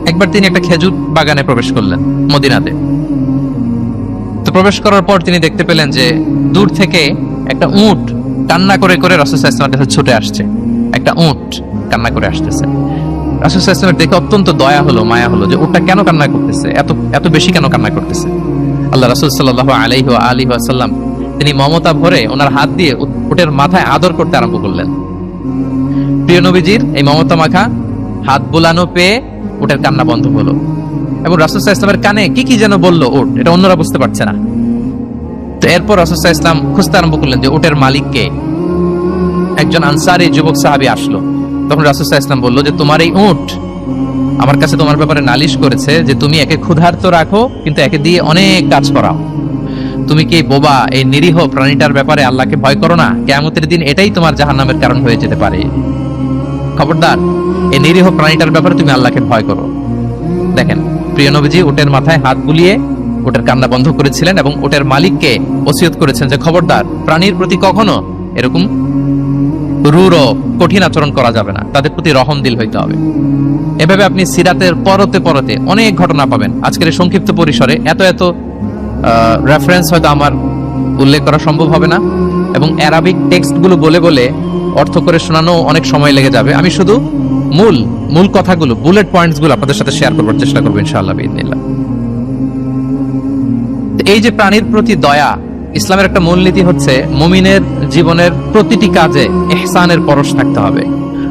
একবার তিনি একটা খেজুর বাগানে প্রবেশ করলেন মদিনাতে। তো প্রবেশ করার পর তিনি দেখতে পেলেন যে দূর থেকে একটা উট কান্না করে করে রাসূল সাল্লাল্লাহু আলাইহি ওয়াসাল্লামের কাছে ছুটে আসছে। একটা উট কান্না করে আসতেছে। রাসূল সাল্লাল্লাহু আলাইহি ওয়াসাল্লামের দেখে অত্যন্ত দয়া হলো, মায়া হলো যে উটটা কেন কান্না করতেছে, এত এত বেশি কেন কান্না করতেছে। আল্লাহ রাসূল সাল্লাল্লাহু আলাইহি ওয়াসাল্লাম তিনি মমতা ভরে ওনার হাত দিয়ে উটের মাথায় আদর করতে আরম্ভ করলেন। প্রিয় নবীজির এই মমতা মাখা হাত বুলানো পেয়ে উটের কান্না বন্ধ হলো এবং রাসূল সাল্লাল্লাহু আলাইহি ওয়াসাল্লামের কানে কি কি যেন বলল উট, এটা অন্যরা বুঝতে পারছে না। তো এরপর রাসূল সাল্লাল্লাহু আলাইহি ওয়াসাল্লাম খুঁজতে আরম্ভ করলেন যে উটের মালিক কে। একজন আনসারী যুবক সাহাবী আসলো। তখন রাসূল সাল্লাল্লাহু আলাইহি ওয়াসাল্লাম বলল যে তোমার এই উট আমার কাছে তোমার ব্যাপারে নালিশ করেছে যে তুমি একে ক্ষুধার্ত রাখো কিন্তু একে দিয়ে অনেক কাজ করাও। তুমি কি বোবা, এই নিরীহ প্রাণীটার ব্যাপারে আল্লাহকে ভয় করো না? কিয়ামতের দিন এটাই তোমার জাহান্নামের কারণ হয়ে যেতে পারে। খবরদার, এই নিরীহ প্রাণীটার ব্যাপারে তুমি আল্লাহকে ভয় করো। দেখেন, প্রিয় নবীজি উটের মাথায় হাত বুলিয়ে উটের কান্না বন্ধ করেছিলেন এবং উটের মালিককে ওসিয়ত করেছেন যে খবরদার, প্রাণীর প্রতি কখনো এরকম রূঢ় কঠিন আচরণ করা যাবে না, তাদের প্রতি রহম দিল হইতে হবে। এভাবে আপনি সিরাতের পরতে পরতে অনেক ঘটনা পাবেন। আজকের এই সংক্ষিপ্ত পরিসরে এত এত রেফারেন্স হয়তো আমার উল্লেখ করা সম্ভব হবে না এবং অ্যারাবিক টেক্সটগুলো বলে বলে অর্থ করে শোনানো অনেক সময় লেগে যাবে। আমি শুধু মূল কথাগুলো, বুলেট পয়েন্টসগুলো আপনাদের সাথে শেয়ার করবার চেষ্টা করবো ইনশাআল্লাহ বিইذنিল্লাহ। এই যে প্রাণীর প্রতি দয়া, ইসলামের একটা মূলনীতি হচ্ছে মুমিনের জীবনের প্রতিটি কাজে ইহসানের পরশ থাকতে হবে।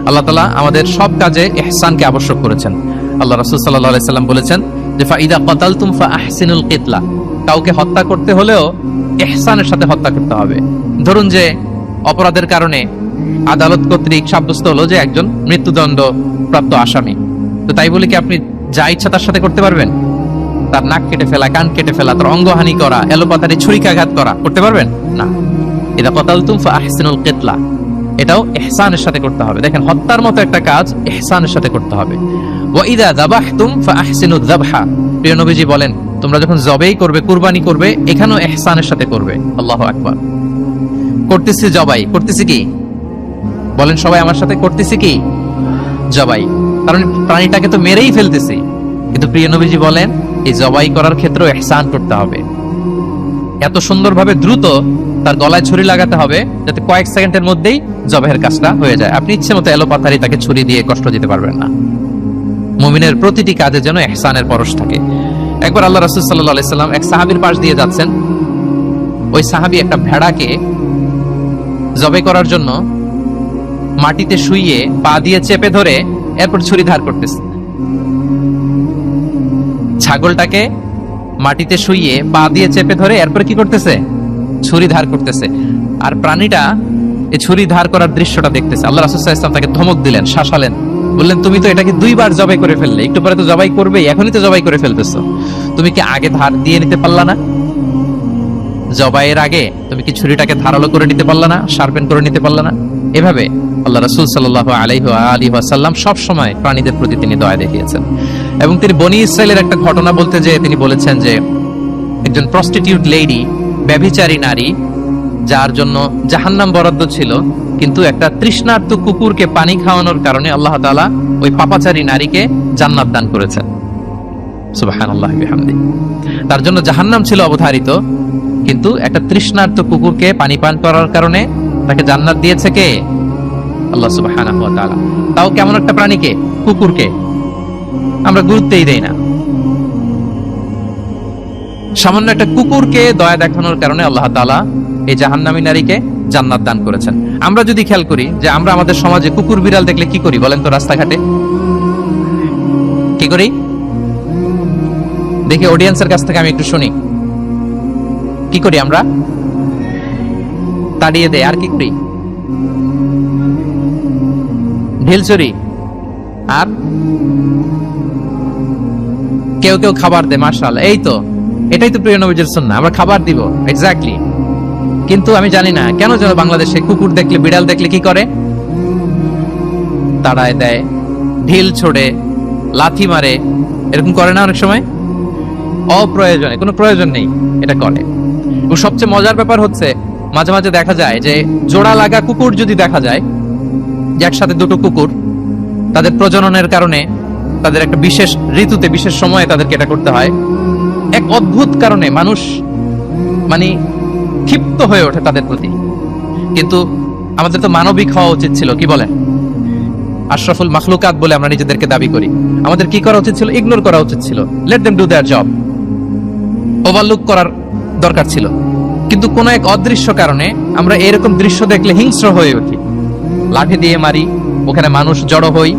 আল্লাহ তাআলা আমাদের সব কাজে ইহসানকে আবশ্যক করেছেন। আল্লাহ রাসূল সাল্লাল্লাহু আলাইহি সাল্লাম বলেছেন যে ফাইদা কাতালতুম ফাআহসিনুল কিতলা, কাউকে হত্যা করতে হলেও ইহসানের সাথে হত্যা করতে হবে। ধরুন যে অপরাধের কারণে আদালত কর্তৃক সাব্যস্ত হলো যে একজন মৃত্যুদণ্ড প্রাপ্ত আসামি, তো তাই বলে কি আপনি যা ইচ্ছা তার সাথে করতে পারবেন? তার নাক কেটে ফেলা, কান কেটে ফেলা, তার অঙ্গহানি করা, এলোপাতাড়ি ছুরিকাঘাত করা করতে পারবেন না। ইদা কাতালতুম ফাআহসিনুল কিতলা, এটাও ইহসানের সাথে করতে হবে। দেখেন, হত্যার মতো একটা কাজ ইহসানের সাথে করতে হবে। ওয়া ইদা যাবাহতুম ফাআহসিনুয যাবহা, প্রিয় নবীজি বলেন তোমরা যখন জবাই করবে, কুরবানি করবে, এখানেও ইহসানের সাথে করবে। আল্লাহু আকবার। করতেছি জবাই, করতেছি কি বলেন সবাই আমার সাথে, করতেছি কি জবাই, কারণ প্রাণীটাকে তো মেরেই ফেলতেছি। কিন্তু প্রিয় নবীজি বলেন এই জবাই করার ক্ষেত্রেও ইহসান করতে হবে। এত সুন্দরভাবে দ্রুত তার গলায় ছুরি লাগাতে হবে যাতে কয়েক সেকেন্ডের মধ্যেই জবাইয়ের কাজটা হয়ে যায়। আপনি ইচ্ছে মতো এলোপাথারি তাকে ছুরি দিয়ে কষ্ট দিতে পারবেন না। মুমিনের প্রতিটি কাজে যেন ইহসানের পরশ থাকে। একবার আল্লাহ রাসূল সাল্লাল্লাহু আলাইহি সাল্লাম এক সাহাবীর পাশ দিয়ে যাচ্ছেন। ওই সাহাবী একটা ভেড়াকে জবাই করার জন্য মাটিতে শুইয়ে পা দিয়ে চেপে ধরে এরপর ছুরি ধার করতেছে। ছাগলটাকে মাটিতে শুইয়ে পা দিয়ে চেপে ধরে এরপর কি করতেছে? ছুরি ধার করতেছে। আর প্রাণীটা এই ছুরি ধার করার দৃশ্যটা দেখতেছে। আল্লাহ রাসূল সাল্লাল্লাহু আলাইহি ওয়াসাল্লাম তাকে ধমক দিলেন, শাসালেন, বললেন তুমি তো এটাকে দুইবার জবাই করে ফেললে, একটু পরে তো জবাই করবে, এখনই তো জবাই করে ফেলতেছো, তুমি কি আগে ধার দিয়ে নিতে পারলা না? জবাইয়ের আগে তুমি কি ছুরিটাকে ধারালো করে নিতে পারলা না, শার্পেন করে নিতে পারলা না? এভাবে আল্লাহ রাসূল সাল্লাল্লাহু আলাইহি ওয়াসাল্লাম সব সময় প্রাণীদের প্রতি তিনি দয়া দেখিয়েছেন। এবং তিনি বনী ইসরাইলের একটা ঘটনা বলতে যেয়ে তিনি বলেছেন যে একজন প্রস্টিটিউট লেডি, ব্যভিচারী নারী, যার জন্য জাহান্নাম বরাদ্দ ছিল, কিন্তু একটা তৃষ্ণার্ত কুকুরকে পানি খাওয়ানোর কারণে আল্লাহ তাআলা ওই পাপাচারী নারীকে জান্নাত দান করেছেন। সুবহানাল্লাহি ওয়া বিহামদিহি। তার জন্য জাহান্নাম ছিল অবধারিত, কিন্তু একটা তৃষ্ণার্ত কুকুরকে পানি পান করার কারণে তাকে জান্নাত দিয়েছে কে? আল্লাহ সুবহানাহু ওয়া তাআলা। তাও কেমন একটা প্রাণীকে? কুকুরকে। আমরা গুরুত্বই দেই না। সামান্য একটা কুকুরকে দয়া দেখানোর কারণে আল্লাহ তাআলা এই জাহান্নামী নারীকে জান্নাত দান করেছেন। আমরা যদি খেয়াল করি যে আমরা আমাদের সমাজে কুকুর বিড়াল দেখলে কি করি বলেন তো? রাস্তাঘাটে কি করি? দেখি অডিয়েন্সের কাছ থেকে আমি একটু শুনি। কি করি আমরা? তাড়িয়ে দেয়। আর কি করি? ঢিল ছুরি। আর কেউ কেউ খাবার দেয়। মাশাআল্লাহ, এই তো, এটাই তো প্রিয় নবীজির সুন্নাহ, আমরা খাবার দিব। এক্স্যাক্টলি। কিন্তু আমি জানি না কেন যেন বাংলাদেশে কুকুর দেখলে, বিড়াল দেখলে কি করে? তাড়ায় দেয়, ঢিল ছোড়ে, লাথি মারে, এরকম করে না অনেক সময়? অপ্রয়োজনে, কোনো প্রয়োজন নেই এটা করে। এবং সবচেয়ে মজার ব্যাপার হচ্ছে মাঝে মাঝে দেখা যায় যে জোড়া লাগা কুকুর যদি দেখা যায়, যে একসাথে দুটো কুকুর তাদের প্রজননের কারণে তাদের একটা বিশেষ ঋতুতে বিশেষ সময়ে তাদেরকে এটা করতে হয়। এক অদ্ভুত কারণে মানুষ মানে ক্ষিপ্ত হয়ে ওঠে তাদের প্রতি। কিন্তু আমাদের তো মানবিক হওয়া উচিত ছিল, কি বলেন? আশরাফুল মাখলুকাত বলে আমরা নিজেদেরকে দাবি করি। আমাদের কি করা উচিত ছিল? ইগনোর করা উচিত ছিল। Let them do there job. Overlook করার দরকার ছিল। কিন্তু কোন এক অদৃশ্য কারণে আমরা এরকম দৃশ্য দেখলে হিংস্র হয়ে উঠি, লাঠি দিয়ে মারি, ওখানে মানুষ জড়ো হই।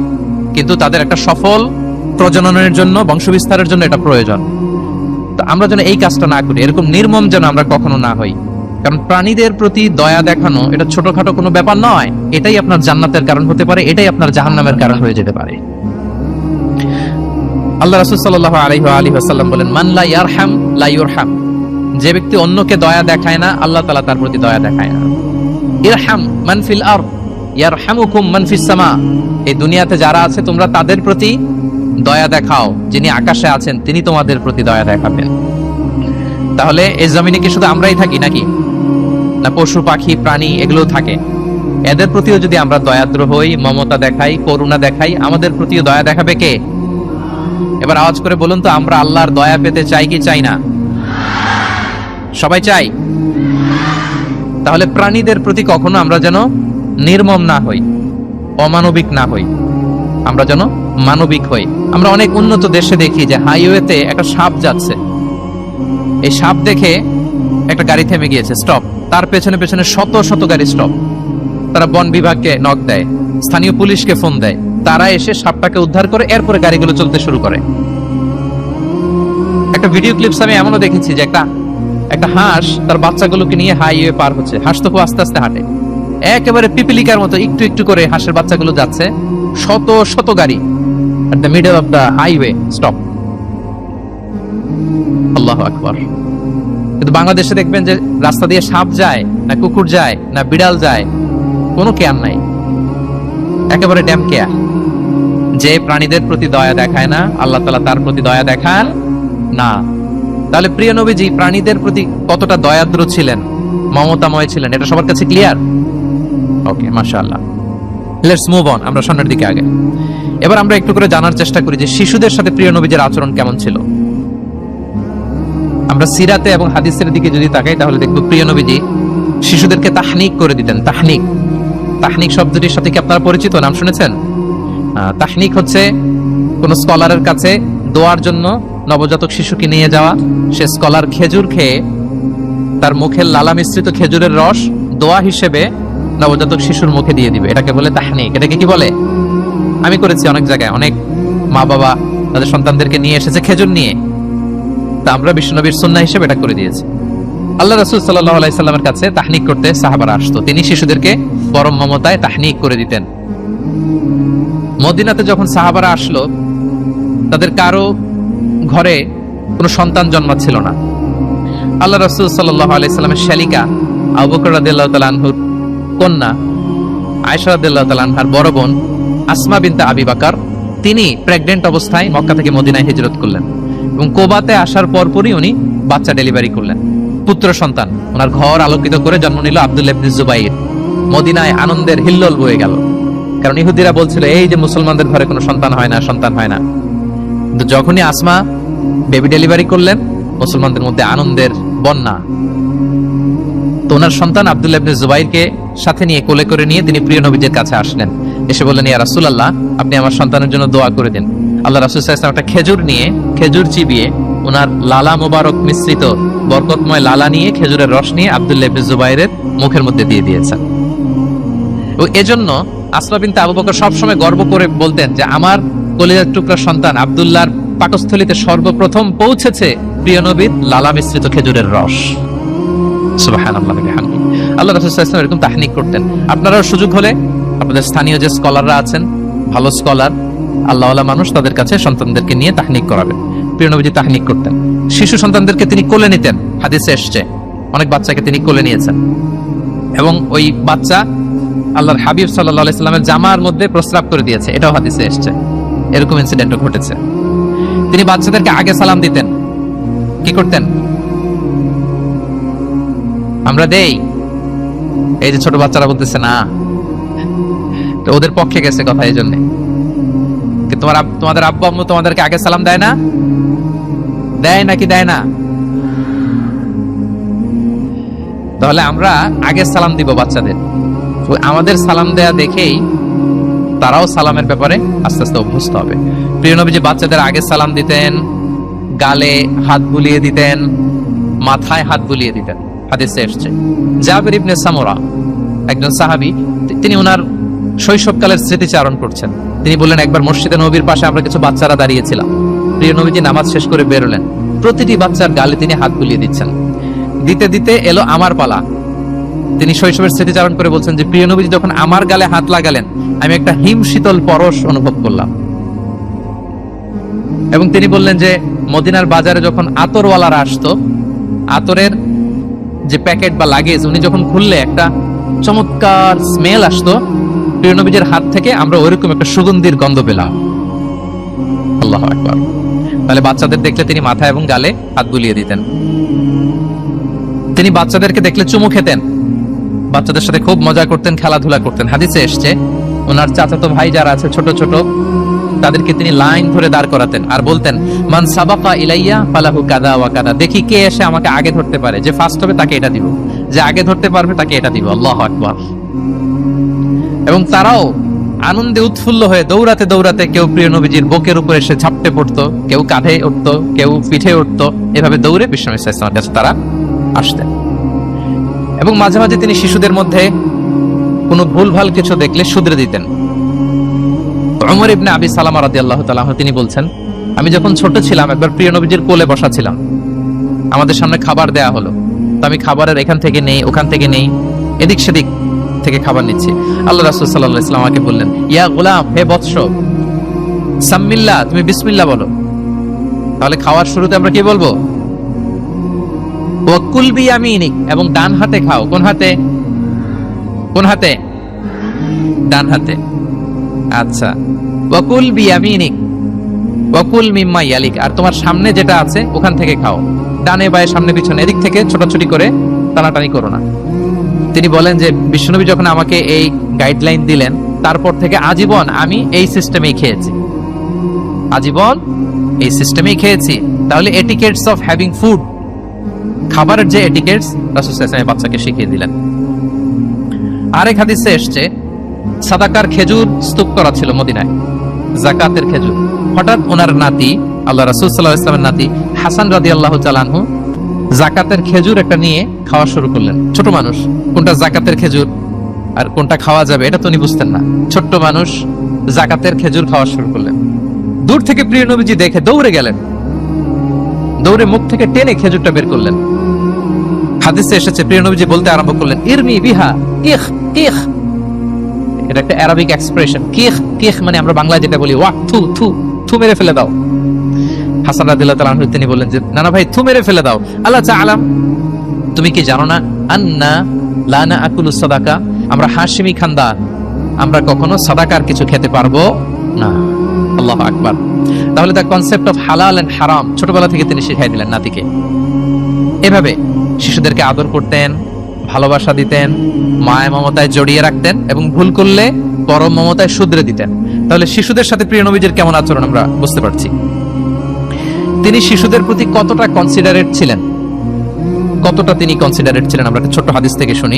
কিন্তু তাদের একটা সফল প্রজননের জন্য, বংশবিস্তারের জন্য এটা প্রয়োজন। তো আমরা যেন এই কাজটা না করি, এরকম নির্মম যেন আমরা কখনো না হই। কারণ প্রাণীদের প্রতি দয়া দেখানো এটা ছোটখাটো কোনো ব্যাপার নয়। এটাই আপনার জান্নাতের কারণ হতে পারে, এটাই আপনার জাহান্নামের কারণ হয়ে যেতে পারে। আল্লাহ রাসূল সাল্লাল্লাহু আলাইহি ওয়াসাল্লাম বলেন, মান লা ইয়ারহাম লা ইউরহাম। যে ব্যক্তি অন্যকে দয়া দেখায় না, আল্লাহ তাআলা তার প্রতি দয়া দেখায় না। ইরহাম মান ফিল আরদ ইয়ারহামুকুম মান ফিস সামা। এই দুনিয়াতে যারা আছে তোমরা তাদের প্রতি দয়া দেখাও, যিনি আকাশে আছেন তিনি তোমাদের প্রতি দয়া দেখাবেন। তাহলে এই জমিনে কি শুধু আমরাই থাকি নাকি? না পশু পাখি প্রাণী এগুলো থাকে? এদের প্রতিও যদি আমরা দয়াদ্র হই, মমতা দেখাই, করুণা দেখাই, আমাদের প্রতিও দয়া দেখাবে কে? এবার আওয়াজ করে বলুন তো, আমরা আল্লাহর দয়া পেতে চাই কি চাই না? সবাই চাই। তাহলে প্রাণীদের প্রতি কখনো আমরা যেন নির্মম না হই, অমানবিক না হই, আমরা যেন মানবিক হই। আমরা অনেক উন্নত দেশে দেখি যে হাইওয়েতে একটা সাপ যাচ্ছে, এই সাপ দেখে একটা গাড়ি থেমে গিয়েছে, স্টপ। তার পেছনে পেছনে শত শত গাড়ি স্টপ। তারা বন বিভাগকে নক দেয়, স্থানীয় পুলিশকে ফোন দেয়, তারা এসে সাপটাকে উদ্ধার করে এরপরে গাড়িগুলো চলতে শুরু করে। একটা ভিডিও ক্লিপস আমি এমনও দেখেছি যে একটা হাঁস তার বাচ্চাগুলোকে নিয়ে হাইওয়ে পার হচ্ছে। হাঁস তো খুব আস্তে আস্তে হাঁটে, একেবারে পিপিলিকার মতো একটু একটু করে হাঁসের বাচ্চাগুলো যাচ্ছে, শত শত গাড়ি at the middle of the highway stop. আল্লাহু আকবার। কিন্তু বাংলাদেশে দেখবেন যে রাস্তা দিয়ে সাপ যায় না, কুকুর যায় না, বিড়াল যায়, কোনো কেয়ার নাই, একেবারে ড্যাম কেয়ার। যে প্রাণীদের প্রতি দয়া দেখায় না, আল্লাহ তাআলা তার প্রতি দয়া দেখান না। তাহলে প্রিয় নবীজি প্রাণীদের প্রতি কতটা দয়াদ্র ছিলেন, মমতাময় ছিলেন, এটা সবার কাছে ক্লিয়ার? ওকে, মাশাআল্লাহ। লেটস মুভ অন, আমরা সামনের দিকে আগে। এবার আমরা একটু করে জানার চেষ্টা করি যে শিশুদের সাথে প্রিয় নবীজির আচরণ কেমন ছিল। আমরা সিরাতে এবং হাদিসের দিকে যদি তাকাই তাহলে দেখব প্রিয় নবীজি শিশুদেরকে তাহনিক করে দিতেন। তাহনিক, তাহনিক শব্দটির সাথে কি আপনারা পরিচিত? নাম শুনেছেন? তাহনিক হচ্ছে কোন স্কলারের কাছে দোয়ার জন্য নবজাতক শিশুকে নিয়ে যাওয়া। সে স্কলার খেজুর খেয়ে তার মুখের লালা মিশ্রিত খেজুরের রস দোয়া হিসেবে নবজাতক শিশুর মুখে দিয়ে দিবে, এটাকে বলে তাহনিক। এটাকে কি বলে? আমি করেছি অনেক জায়গায়, অনেক মা বাবা তাদের সন্তানদেরকে নিয়ে এসেছে খেজুর নিয়ে, তা আমরা বিশ্বনবীর সুন্নাহ হিসেবে এটা করে দিয়েছি। আল্লাহ রাসূল সাল্লাল্লাহু আলাইহি সাল্লামের কাছে তাহনিক করতে সাহাবারা আসতো, তিনি শিশুদেরকে পরম মমতায় তাহনিক করে দিতেন। মদিনাতে যখন সাহাবারা আসলো, তাদের কারো ঘরে কোনো সন্তান জন্মাচ্ছিল না। আল্লাহ রাসূল সাল্লাল্লাহু আলাইহি সাল্লামের শালিকা আবু বকর রাদিয়াল্লাহু তাআলা আনহুর কন্যা আয়েশা রাদিয়াল্লাহু তাআলা আনহার বড় বোন আসমা বিনতে আবি বকর, তিনি প্রেগন্যান্ট অবস্থায় মক্কা থেকে মদিনায় হিজরত করলেন এবং কোবাতে আসার পরপরই উনি বাচ্চা ডেলিভারি করলেন, পুত্র সন্তান। ওনার ঘর আলোকিত করে জন্ম নিল আব্দুল্লাহ ইবনে জুবাইর। মদিনায় আনন্দের হিল্লোল বয়ে গেল, কারণ ইহুদিরা বলছিল এই যে মুসলমানদের ঘরে কোনো সন্তান হয় না, সন্তান হয় না। কিন্তু যখনই আসমা বেবি ডেলিভারি করলেন, মুসলমানদের মধ্যে আনন্দের বন্যা। তো ওনার সন্তান আব্দুল্লাহ ইবনে জুবাইরকে সাথে নিয়ে কোলে করে নিয়ে তিনি প্রিয় নবীজির কাছে আসলেন। এসে বললেন, ইয়া রাসূলুল্লাহ, আপনি আমার সন্তানের জন্য দোয়া করে দিন। আল্লাহ রাসূল সাল্লাল্লাহু আলাইহি ওয়াসাল্লাম একটা খেজুর নিয়ে, খেজুর চিবিয়ে ওনার লালা মোবারক মিশ্রিত বরকতময় লালা নিয়ে, খেজুরের রস নিয়ে আব্দুল্লাহ ইবনে জুবাইরের মুখের মধ্যে দিয়ে দিয়েছেন। ও এজন্য আসমা বিনতে আবু বকর সবসময় গর্ব করে বলতেন যে আমার কলিজার টুকরা সন্তান আব্দুল্লাহর পাকস্থলীতে সর্বপ্রথম পৌঁছেছে প্রিয় নবীর লালা মিশ্রিত খেজুরের রস। সুবহানাল্লাহ ওয়া বিহামদিহি। আল্লাহ রাসূল সাল্লাল্লাহু আলাইহি ওয়াসাল্লাম এরকম তাহনিক করতেন। আপনারাও সুযোগ হলে আপনাদের স্থানীয় যে স্কলাররা আছেন, ভালো স্কলার, আল্লাহওয়ালা মানুষ, তাদের কাছে সন্তানদেরকে নিয়ে তাহনিক করাবেন। প্রিয় নবীজি তাহনিক করতেন। শিশু সন্তানদেরকে তিনি কোলে নিতেন, হাদিসে এসেছে অনেক বাচ্চাকে তিনি কোলে নিয়েছেন এবং ওই বাচ্চা আল্লাহর হাবিব সাল্লাল্লাহু আলাইহি সাল্লামের জামার মধ্যে প্রস্রাব করে দিয়েছে, এটাও হাদিসে এসেছে। এরকম ইনসিডেন্টও ঘটেছে। তিনি বাচ্চাদেরকে আগে সালাম দিতেন। কি করতেন? আমরা দেই, এই যে ছোট বাচ্চারা বলতেছে না, তো ওদের পক্ষে গেছে কথা, এই জন্য তোমাদের আব্বু আম্মু তোমাদেরকে আগে সালাম দেয় না? দেয় নাকি দেয় না? তাহলে আমরা আগে সালাম দিব বাচ্চাদের। আমাদের সালাম দেয়া দেখেই তারাও সালামের ব্যাপারে আস্তে আস্তে অভ্যস্ত হবে। প্রিয় নবীজি বাচ্চাদের আগে সালাম দিতেন, গালে হাত বুলিয়ে দিতেন, মাথায় হাত বুলিয়ে দিতেন। হাদিসে এসেছে জাবির ইবনে সামুরা একজন সাহাবী, তিনি ওনার শৈশবকালের স্মৃতিচারণ করছেন। তিনি বললেন, একবার মসজিদে নবীর পাশে আমরা কিছু বাচ্চারা দাঁড়িয়েছিলাম। প্রিয় নবীজি নামাজ শেষ করে বেরোলেন, প্রতিটি বাচ্চার গালে তিনি হাত বুলিয়ে দিচ্ছেন। দিতে দিতে এলো আমার পালা। তিনি শৈশবের স্মৃতিচারণ করে বলছেন যে প্রিয় নবীজি যখন আমার গালে হাত লাগালেন, আমি একটা হিম শীতল পরশ অনুভব করলাম। এবং তিনি বললেন যে মদিনার বাজারে যখন আতরওয়ালারা আসতো, আতরের যে প্যাকেট বা লাগেজ উনি যখন খুললে একটা চমৎকার স্মেল আসতো, প্রিয় নবীজির হাত থেকে আমরা ওইরকম একটা সুগন্ধির গন্ধ পেলাম। আল্লাহু আকবার। তাহলে বাচ্চাদের দেখলে তিনি মাথায় এবং গালে হাত বুলিয়ে দিতেন। তিনি বাচ্চাদেরকে দেখলে চুমু খেতেন, বাচ্চাদের সাথে খুব মজা করতেন, খেলাধুলা করতেন। হাদিসে এসছে ওনার চাচাতো ভাই যারা আছে ছোট ছোট, তাদেরকে তিনি লাইন ধরে দাঁড় করাতেন আর বলতেন, মান সাবাকা ইলাইয়া ফালাহু কাদা ওয়া কাদা। দেখি কে এসে আমাকে আগে ধরতে পারে, যে ফার্স্ট হবে তাকে এটা দিব, যে আগে ধরতে পারবে তাকে এটা দিব। আল্লাহু আকবার। এবং তারাও আনন্দে উৎফুল্ল হয়ে দৌড়াতে দৌড়াতে কেউ প্রিয় নবীজির বুকের উপরে এসে ঝাপটে পড়তো, কেউ কাঁধে উঠতো, কেউ পিঠে উঠতো, এভাবে দৌড়ে বিশ্বনবী সাল্লাল্লাহু আলাইহি ওয়াসাল্লামের কাছে তারা আসতেন। এবং মাঝে মাঝে তিনি শিশুদের মধ্যে কোনো ভুলভাল কিছু দেখলে শুধরে দিতেন। ওমর ইবনে আবি সালামা রাদিয়াল্লাহু তাআলা আনহু তিনি বলছেন, আমি যখন ছোট ছিলাম একবার প্রিয় নবীজির কোলে বসা ছিলাম, আমাদের সামনে খাবার দেয়া হলো, তো আমি খাবারের এখান থেকে নেই ওখান থেকে নেই, এদিক সেদিক থেকে খাবার নিচ্ছি। আল্লাহ রাসূল সাল্লাল্লাহু আলাইহি ওয়াসাল্লাম আমাকে বললেন, ইয়া গোলাম, হে বৎস, সাম্মিল্লাহ, তুমি বিসমিল্লাহ বলো। তাহলে খাওয়ার শুরুতে আমরা কি বলবো? ওয়াকুল বিয়ামিনিক, এবং ডান হাতে খাও। কোন হাতে? কোন হাতে? ডান হাতে। আচ্ছা, ওয়াকুল বিয়ামিনিক ওয়াকুল মিম্মা ইয়ালিক, আর তোমার সামনে যেটা আছে ওখান থেকে খাও। ডানে বায়ে সামনে পিছনে এদিক থেকে ছোটাছুটি করে টানাটানি করো না। তিনি বলেন যে বিশ্বনবী যখন আমাকে এই গাইডলাইন দিলেন, তারপর থেকে আজীবন আমি এই সিস্টেমেই খেয়েছি, আজীবন এই সিস্টেমেই খেয়েছি। তাহলে এটিকেটস অফ হ্যাভিং ফুড, খাবারের যে এটিকেটস, রাসূল সাল্লাল্লাহু আলাইহি ওয়াসাল্লাম বাচ্চাকে শিখিয়ে দিলেন। আরেক হাদিসে এসেছে সাদাকার খেজুর স্তূপ করা ছিল মদিনায়, যাকাতের খেজুর। হঠাৎ ওনার নাতি, আল্লাহ রাসূল সাল্লাল্লাহু আলাইহি ওয়াসাল্লামের নাতি হাসান রাদিয়াল্লাহু তাআলা আনহু যাকাতের খেজুর একটা নিয়ে খাওয়া শুরু করলেন। ছোট মানুষ, কোনটা যাকাতের খেজুর আর কোনটা খাওয়া যাবে এটা তো উনি বুঝতেন না। ছোট্ট মানুষ যাকাতের খেজুর খাওয়া শুরু করলেন। দূর থেকে প্রিয় নবীজি দেখে দৌড়ে গেলেন, দৌড়ে মুখ থেকে টেনে খেজুরটা বের করলেন। হাদিসে এসেছে প্রিয় নবীজি বলতে আরম্ভ করলেন, ইরমি বিহা কিখ কিখ। এটা একটা আরবিক এক্সপ্রেশন। কিখ কিখ মানে আমরা বাংলায় যেটা বলি ওয়াক, থু থু, থু মেরে ফেলে দাও। হাসান রাদিয়াল্লাহু তাআলা আনহু তিনি বললেন যে না না ভাই, থু মেরে ফেলে দাও। আল্লাহ তাআলাম, তুমি কি জানো না, আন্না লা নাআকুলু সাদাকা, আমরা হাশিমি খানদার, আমরা কখনো সাদাকার কিছু খেতে পারবো না। আল্লাহু আকবার। তাহলে দ্য কনসেপ্ট অফ হালাল এন্ড হারাম ছোটবেলা থেকে তিনি শিখাই দিলেন নাতিকে। এভাবে শিশুদেরকে আদর করতেন, ভালোবাসা দিতেন, মায়া মমতায় জড়িয়ে রাখতেন এবং ভুল করলে পরম মমতায় শুধরে দিতেন। তাহলে শিশুদের সাথে প্রিয় নবীজির কেমন আচরণ আমরা বুঝতে পারছি। তিনি শিশুদের প্রতি কতটা কনসিডারেট ছিলেন, কতটা তিনি কনসিডারেট ছিলেন আমরা একটা ছোট্ট হাদিস থেকে শুনি।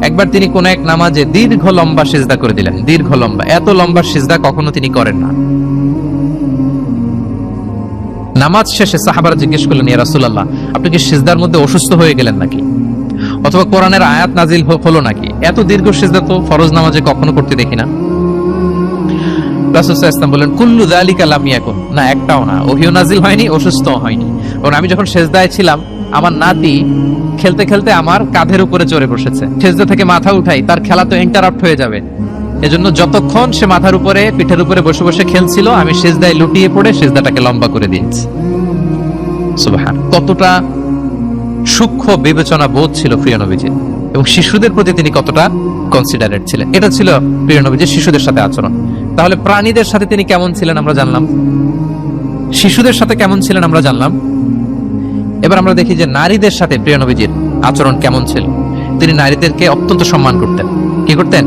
একবার তিনি কোন এক নামাজে দীর্ঘ লম্বা সিজদা করে দিলেন, দীর্ঘ লম্বা, এত লম্বা সিজদা কখনো তিনি করেন না। নামাজ শেষে সাহাবারা জিজ্ঞেস করলেন, ইয়া রাসূলুল্লাহ, আপনি কি সিজদার মধ্যে অসুস্থ হয়ে গেলেন নাকি, অথবা কোরআনের আয়াত নাজিল হলো নাকি? এত দীর্ঘ সিজদা তো ফরজ নামাজে কখনো করতে দেখি না। রাসূল সাল্লাল্লাহু আলাইহি ওয়াসাল্লাম বলেন, কুল্লু যালিকা লাম ইয়াকুন, না একটাও না, ওহীও নাজিল হয়নি, অসুস্থও হয়নি। কারণ আমি যখন সিজদায় ছিলাম, আমার নাতি খেলতে খেলতে আমার কাঁধের উপরে চড়ে বসেছে। সিজদা থেকে মাথা উঠাই, তার খেলা তো ইন্টারাপ্ট হয়ে যাবে, এজন্য যতক্ষণ সে মাথার উপরে পিঠের উপরে বসে বসে খেলছিল, আমি সিজদায় লুটিয়ে পড়ে সিজদাটাকে লম্বা করে দিয়েছি। সুবহান, কতটা সূক্ষ্ম বিবেচনা বোধ ছিল প্রিয় নবীজির, এবং শিশুদের প্রতি তিনি কতটা কনসিডারেট ছিলেন। এটা ছিল প্রিয় নবীজির শিশুদের সাথে আচরণ। তাহলে প্রাণীদের সাথে তিনি কেমন ছিলেন আমরা জানলাম, শিশুদের সাথে কেমন ছিলেন আমরা জানলাম। এবার আমরা দেখি যে নারীদের সাথে প্রিয় নবীজির আচরণ কেমন ছিল। তিনি নারীদেরকে অত্যন্ত সম্মান করতেন। কি করতেন?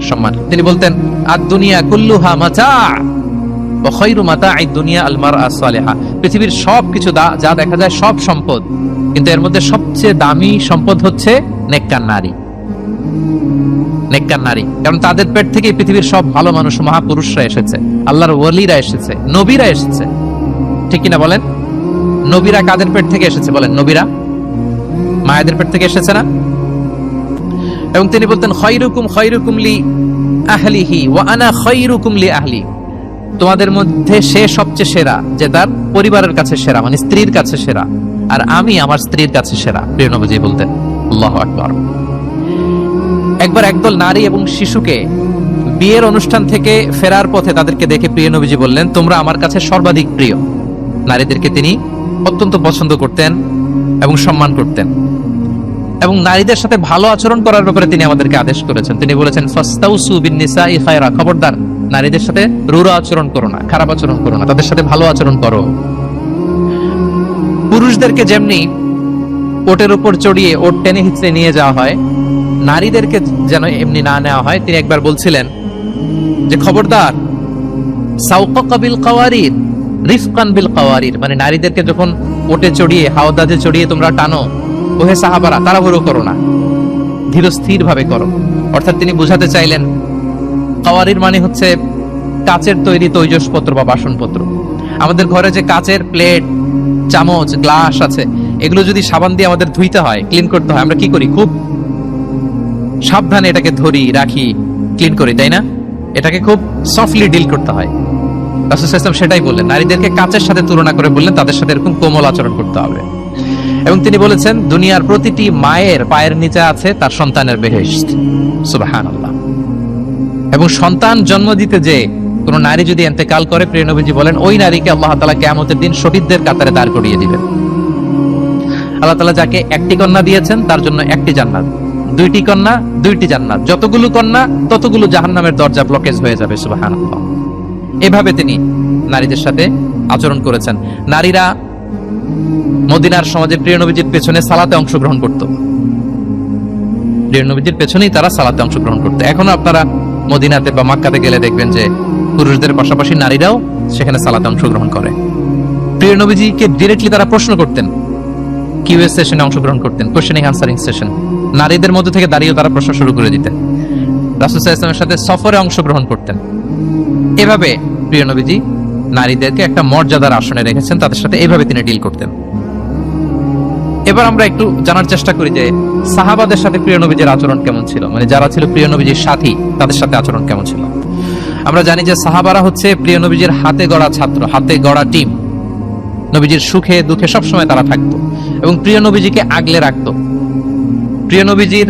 সম্মান। তিনি বলতেন, আদ দুনিয়া কুল্লুহা মাতা, ওয়া খায়রু মাতা'আদ দুনিয়া আল মারআ সালিহা। পৃথিবীর সবকিছু যা দেখা যায় সব সম্পদ, কিন্তু এর মধ্যে সবচেয়ে দামি সম্পদ হচ্ছে নেককার নারী। নেককার নারী, কারণ তাদের পেট থেকে পৃথিবীর সব ভালো মানুষ, মহাপুরুষরা এসেছে, আল্লাহর ওয়ালিরা এসেছে, নবীরা এসেছে, ঠিক কিনা বলেন? নবীরা কাদের পেট থেকে এসেছে বলেন? নবীরা মায়েদের পেট থেকে এসেছে না? এবং তিনি বলতেন খায়রুকুম খায়রুকুম লি আহলিহি ওয়া আনা খায়রুকুম লি আহলি। তোমাদের মধ্যে সে সবচেয়ে সেরা যে তার পরিবারের কাছে সেরা, মানে স্ত্রীর কাছে সেরা, আর আমি আমার স্ত্রীর কাছে সেরা। প্রিয় নবীজি বলতেন। আল্লাহু আকবার। একবার একদল নারী এবং শিশুকে বিয়ের অনুষ্ঠান থেকে ফেরার পথে তাদেরকে দেখে প্রিয় নবীজি বললেন, তোমরা আমার কাছে সর্বাধিক প্রিয়। নারীদেরকে তিনি অত্যন্ত পছন্দ করতেন এবং সম্মান করতেন, এবং নারীদের সাথে ভালো আচরণ করার ব্যাপারে তিনি আমাদেরকে আদেশ করেছেন। তিনি বলেছেন ফাস্তাউসু বিন-নিসাই খায়রা, খবরদার নারীদের সাথে রূঢ় আচরণ করো না, খারাপ আচরণ করো না, তাদের সাথে ভালো আচরণ করো। পুরুষদেরকে যেমনি ওটের উপর চড়িয়ে ওট টেনে হিচড়ে নিয়ে যাওয়া হয়, নারীদেরকে যেন এমনি না নেওয়া হয়। তিনি একবার বলছিলেন যে খবরদার সাওকাকা বিল কাওয়ারির রিফকান বিল কাওয়ারির, মানে নারীদেরকে যখন ওটে চড়িয়ে হাওদাতে চড়িয়ে তোমরা টানো, ওহে সাহাবারা তাড়াহুড়ো করো না, ধীরস্থির ভাবে করো। অর্থাৎ তিনি বুঝাতে চাইলেন কাওয়ারির মানে হচ্ছে কাচের তৈরি তৈজসপত্র বা বাসনপত্র। আমাদের ঘরে যে কাচের প্লেট, চামচ, গ্লাস আছে, এগুলো যদি সাবান দিয়ে আমাদের ধুইতে হয়, ক্লিন করতে হয়, আমরা কি করি? খুব সাবধানে এটাকে ধরি, রাখি, ক্লিন করি, তাই না? এটাকে খুব সফটলি ডিল করতে হয়। রাসূল সাল্লাল্লাহু আলাইহি ওয়াসাল্লাম সেটাই বললেন, নারীদেরকে কাচের সাথে তুলনা করে বললেন তাদের সাথে এরকম কোমল আচরণ করতে হবে। এবং তিনি বলেছেন দুনিয়ার প্রতিটি মায়ের পায়ের নিচে আছে তার সন্তানের বেহেশত। সুবহানাল্লাহ। এবং সন্তান জন্ম দিতে যে কোন নারী যদি ইন্তেকাল করে, প্রিয় নবীজি বলেন ওই নারীকে আল্লাহ তাআলা কিয়ামতের দিন শহীদদের কাতারে দাঁড় করিয়ে দিবেন। আল্লাহ তাআলা যাকে একটি কন্যা দিয়েছেন তার জন্য একটি জান্নাত, দুইটি কন্যা দুইটি জান্নাত, যতগুলো কন্যা ততগুলো জাহান্নামের দরজা ব্লকেজ হয়ে যাবে। সুবহানাল্লাহ। এভাবে তিনি নারীদের সাথে আচরণ করেছেন। নারীরা মদিনার সমাজে প্রিয় নবীজির পেছনে সালাতে অংশগ্রহণ করত। প্রিয় নবীজির পেছনেই তারা সালাতে অংশগ্রহণ করত। এখন আপনারা মদিনাতে বা মক্কাতে গেলে দেখবেন যে পুরুষদের পাশাপাশি নারীরাও সেখানে সালাতে অংশগ্রহণ করে। প্রিয় নবীজিকে ডিরেক্টলি তারা প্রশ্ন করতেন, কিউএস সেশনে অংশগ্রহণ করতেন, কোশ্চেনিং আনসারিং সেশন। নারীদের মধ্যে থেকে দাঁড়িয়েও তারা প্রশ্ন শুরু করে দিতেন। রাসূল সাল্লাল্লাহু আলাইহি ওয়াসাল্লামের সাথে সফরে অংশগ্রহণ করতেন। এভাবে প্রিয় নবীজি নারীদেরকে একটা মর্যাদার আসনে রেখেছেন, তাদের সাথে এইভাবে তিনি ডিল করতেন। এবার আমরা একটু জানার চেষ্টা করি যে সাহাবাদের সাথে প্রিয় নবীজির আচরণ কেমন ছিল, মানে যারা ছিল প্রিয় নবীজির সাথী তাদের সাথে আচরণ কেমন ছিল। আমরা জানি যে সাহাবারা হচ্ছে প্রিয় নবীজির হাতে গড়া ছাত্র, হাতে গড়া টিম। নবীজির সুখে দুঃখে সবসময় তারা থাকতো এবং প্রিয় নবীজিকে আগলে রাখতো। প্রিয় নবীজির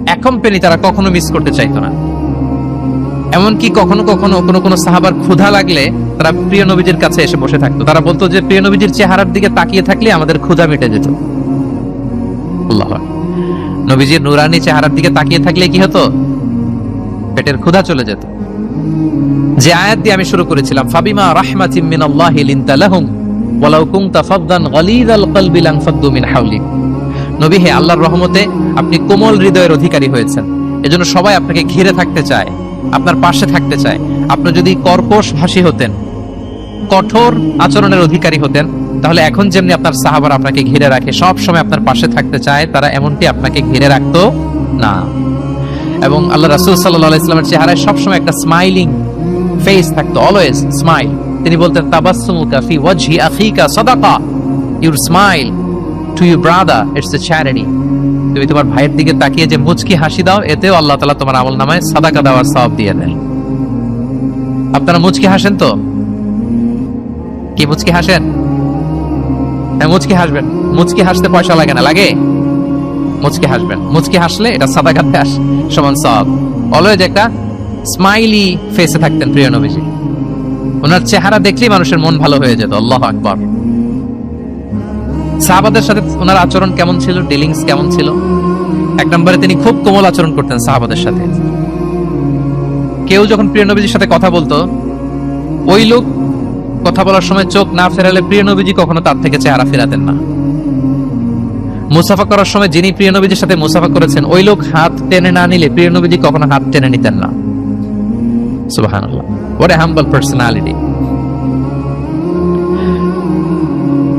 এক কোম্পানি তারা কখনো মিস করতে চাইতো না। এমনকি কখনো কখনো কোনো সাহাবার ক্ষুধা লাগলে তারা প্রিয় নবীজির কাছে এসে বসে থাকতো। তারা বলতো যে প্রিয় নবীজির চেহারার দিকে তাকিয়ে থাকলে আমাদের ক্ষুধা মিটে যেত। আল্লাহ, নবীজির নুরানি চেহারার দিকে তাকিয়ে থাকলে কি হতো? পেটের ক্ষুধা চলে যেত। যে আয়াত দিয়ে আমি শুরু করেছিলাম, ফাবিমা রাহমাতিম মিনাল্লাহি লিনতা লাহুম ওয়ালাউ কুনতা ফাদদান গালিযাল কলবি লানফাদ্দু মিন হাওলিক। নবী হে, আল্লাহর রহমতে আপনি কোমল হৃদয়ের অধিকারী হয়েছেন, এজন্য সবাই আপনাকে ঘিরে থাকতে চায়, আপনার পাশে থাকতে চায়। আপনি যদি কর্কশ ভাষী হতেন, কঠোর আচরণের অধিকারী হতেন, তাহলে এখন যেমনি আপনার সাহাবারা আপনাকে ঘিরে রাখে, সব সময় আপনার পাশে থাকতে চায়, তারা এমনটি আপনাকে ঘিরে রাখতো না। এবং আল্লাহ রাসূল সাল্লাল্লাহু আলাইহি ওয়াসাল্লামের চেহারায় সবসময় একটা স্মাইলিং ফেস থাকতো, অলওয়েজ স্মাইল। তিনি বলতেন তাবাসসুমুকা ফি ওয়াজহি আখিকা সাদাকা, your smile to your brother it's a charity. তুমি তোমার ভাইয়ের দিকে তাকিয়ে যে মুচকি হাসি দাও, এতেও আল্লাহ তাআলা তোমার আমলনামায় সাদাকা দেওয়ার সওয়াব দিয়ে দেন। আপনারা মুচকি হাসেন তো? কি মুচকি হাসেন? হ্যাঁ, মুচকি হাসবেন। মুচকি হাসতে পয়সা লাগে না, লাগে? মুচকি হাসবেন। মুচকি হাসলে এটা সাদাকাতে সমান সওয়াব। অলওয়েজ একটা স্মাইলি ফেসে থাকতেন প্রিয় নবীজি। ওনার চেহারা দেখলেই মানুষের মন ভালো হয়ে যেত। আল্লাহু আকবার। সাহাবাদের সাথে ওনার আচরণ কেমন ছিল, ডিলিংস কেমন ছিল? এক নম্বরে তিনি খুব কোমল আচরণ করতেন সাহাবাদের সাথে। কেউ যখন প্রিয় নবীজির সাথে কথা বলতো, ওই লোক কথা বলার সময় চোখ না ফেরালে প্রিয় নবীজি কখনো তার থেকে চেহারা ফেরাতেন না। মুসাফা করার সময় যিনি প্রিয় নবীজির সাথে মুসাফা করেছেন, ওই লোক হাত টেনে না নিলে প্রিয় নবীজি কখনো হাত টেনে নিতেন না। সুবহানাল্লাহ, what a humble personality।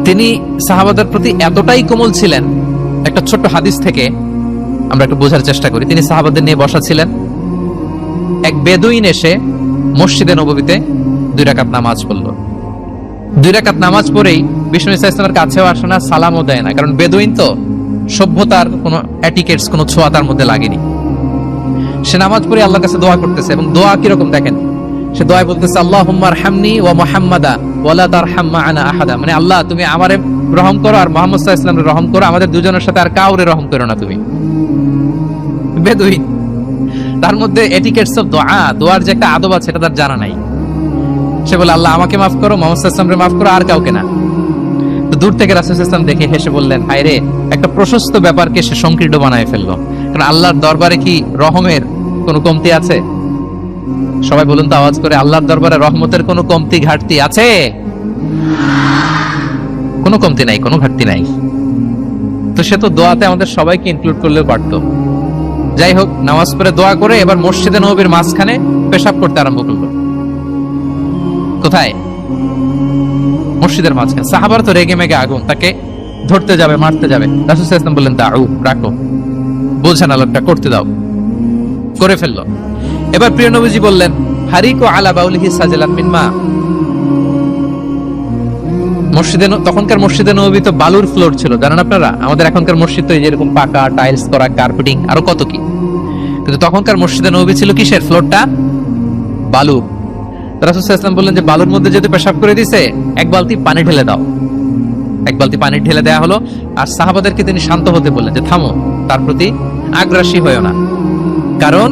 তিনি সাহাবাদের প্রতি এতটাই কোমল ছিলেন, একটা ছোট্ট হাদিস থেকে আমরা একটু বোঝার চেষ্টা করি। তিনি সাহাবাদের নিয়ে বসা ছিলেন, এক বেদুইন এসে মসজিদে নববীতে 2 রাকাত নামাজ পড়লো। 2 রাকাত নামাজ পড়েই বিষ্ণু ইসা ইসলামের কাছেও আসে না, সালামও দেয় না, কারণ বেদুইন তো, সভ্যতার কোনো অ্যাটিকেটস, কোনো ছোঁয়া তার মধ্যে লাগেনি। সে নামাজ পড়ে আল্লাহর কাছে দোয়া করতেছে, এবং দোয়া কিরকম দেখেন, সে দোয়া বলতেছে আল্লাহুম্মা আরহামনি ওয়া মুহাম্মাদা ওয়ালা তারহাম মা'আনা আহাদা, মানে আল্লাহ তুমি আমারে রহম করো আর মুহাম্মদ সাল্লাল্লাহু আলাইহি ওয়াসাল্লামকে রহম করো, আমাদের দুজনের সাথে আর কাউরে রহম করো না তুমি। বেদুইন, তার মধ্যে এটিকেটস অফ দোয়া, দোয়ার যে একটা আদব আছে এটা তার জানা নাই। সে বলে আল্লাহ আমাকে মাফ করো, মুহাম্মদ সাল্লাল্লাহু আলাইহি ওয়াসাল্লামকে মাফ করো, আর কাউকে না। তো দূর থেকে রাসূল সাল্লাল্লাহু আলাইহি ওয়াসাল্লাম দেখে হেসে বললেন, হায় রে, একটা প্রশস্ত ব্যাপারকে সে সংকীর্ণ বানায় ফেললো। কারণ আল্লাহর দরবারে কি রহমের কোনো কমতি আছে? সবাই বলুন তো আওয়াজ করে, আল্লাহর দরবারে রহমতের কোনো কমতি ঘাটতি আছে? কোনো কমতি নাই, কোনো ঘাটতি নাই। তো সে তো দোয়াতে আমাদের সবাইকে ইনক্লুড করলেও পারতো। যাই হোক, নামাজ পড়ে দোয়া করে এবার মসজিদে নববীর মাঝখানে পেশাব করতে আরম্ভ করলো। কোথায়? মসজিদের মাঝখানে। সাহাবার তো রেগে মেগে আগুন, তাকে ধরতে যাবে, মারতে যাবে। রাসূল সাল্লাল্লাহু আলাইহি ওয়াসাল্লাম বললেন দাউ, রাখো, বোঝান আলোকটা করতে দাও। করে ফেললো। এবার প্রিয় নবীজি বললেন, হারিকু আলা বাউলিহি সাজলান মিন মা। মসজিদে, তখনকার মসজিদে নববী তো বালুর ফ্লোর ছিল, জানেন আপনারা? আমাদের এখনকার মসজিদ তো এই যেরকম পাকা, টাইলস করা, কার্পেটিং, আরো কত কি। কিন্তু তখনকার মসজিদে নববী ছিল কিসের ফ্লোরটা? বালু। রাসূল সাল্লাল্লাহু আলাইহি ওয়াসাল্লাম বললেন যে বালুর মধ্যে যেহেতু পেশাব করে দিয়েছে, 1 বালতি পানি ঢেলে দাও। 1 বালতি পানি ঢেলে দেওয়া হলো। আর সাহাবাদেরকে তিনি শান্ত হতে বললেন যে থামো, তার প্রতি আগ্রাসী হয়েও না, কারণ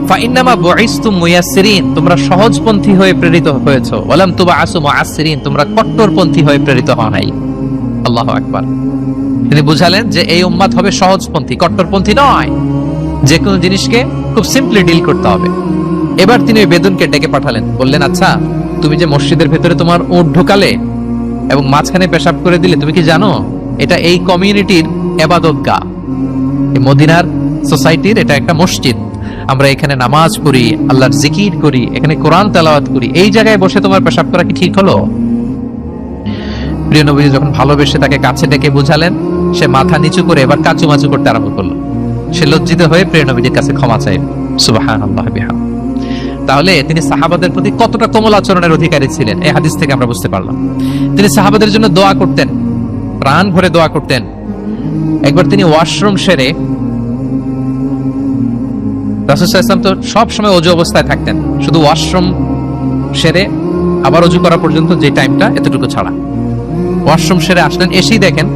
ফাইন্নামা বুইসতুম মুয়াসসিরিন, তোমরা সহজপন্থী হয়ে প্রেরিত হয়েছো, ওয়ালাম তুবআসু মুআসসিরিন, তোমরা কট্টরপন্থী হয়ে প্রেরিত হও নাই। আল্লাহু আকবার। তিনি বুঝালেন যে এই উম্মাত হবে সহজপন্থী, কট্টরপন্থী নয়। যে কোনো জিনিসকে খুব সিম্পলি ডিল করতে হবে। এবার তিনি ওই বেদুনকে ডেকে পাঠালেন, বললেন আচ্ছা, তুমি যে মসজিদের ভেতরে তোমার উট ঢোকালে এবং মাঝখানে পেশাব করে দিলে, তুমি কি জানো এটা এই কমিউনিটির ইবাদতগাহ, এই মদিনার সোসাইটির এটা একটা মসজিদ। আমরা এখানে নামাজ পড়ি, আল্লাহর জিকির করি, এখানে কোরআন তেলাওয়াত করি, এই জায়গায় বসে তোমার পেশাব করা কি ঠিক হলো? প্রিয় নবীজি যখন ভালোবেসে তাকে কাছে ডেকে বুঝালেন, সে মাথা নিচু করে এবার কাচুমাচু করতে আরম্ভ করলো। সে লজ্জিত হয়ে প্রিয় নবীজির কাছে ক্ষমা চাই। সুবহানাল্লাহ বিহামদিহি। তাহলে তিনি সাহাবাদের প্রতি কতটা কোমল আচরণের অধিকারী ছিলেন, এই হাদিস থেকে আমরা বুঝতে পারলাম। তিনি সাহাবাদের জন্য দোয়া করতেন, প্রাণ ভরে দোয়া করতেন। একবার তিনি ওয়াশরুম সেরে, রাসূল সাল্লাল্লাহু আলাইহি ওয়াসাল্লাম তো সব সময় ওযু অবস্থায় থাকতেন, শুধু ওয়াশরুম সেরে আবার ওযু করা পর্যন্ত যে টাইমটা, এতটুকু ছাড়া। ওয়াশরুম সেরে আসলেন, এসেই দেখেন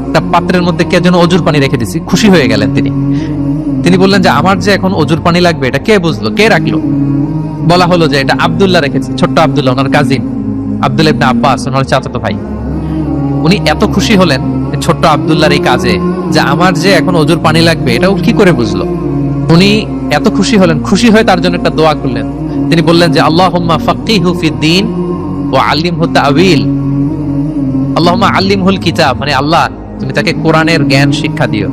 একটা পাত্রের মধ্যে কে যেন ওযুর পানি রেখে দিয়েছি। খুশি হয়ে গেলেন তিনি বললেন যে আমার যে এখন ওযুর পানি লাগবে, এটা কে বুঝলো, কে রাখলো? বলা হলো যে এটা আব্দুল্লাহ রেখেছে, ছোট্ট আব্দুল্লাহ, ওনার কাজিন আব্দুল্লাহ ইবনে আব্বাস, ওনার চাচাতো ভাই। উনি এত খুশি হলেন ছোট্ট আব্দুল্লাহর এই কাজে, যে আমার যে এখন ওযুর পানি লাগবে এটা ও কি করে বুঝলো। উনি এত খুশি হলেন, খুশি হয়ে তার জন্য একটা দোয়া করলেন। তিনি বললেন যে আল্লাহুম্মা ফাক্কিহু ফিদ্দীন ওয়া আল্লিমহু তা'ওয়িল। আল্লাহুম্মা আল্লিমহুল কিতাব, মানে আল্লাহ তুমি তাকে কোরআনের জ্ঞান শিক্ষা দিও,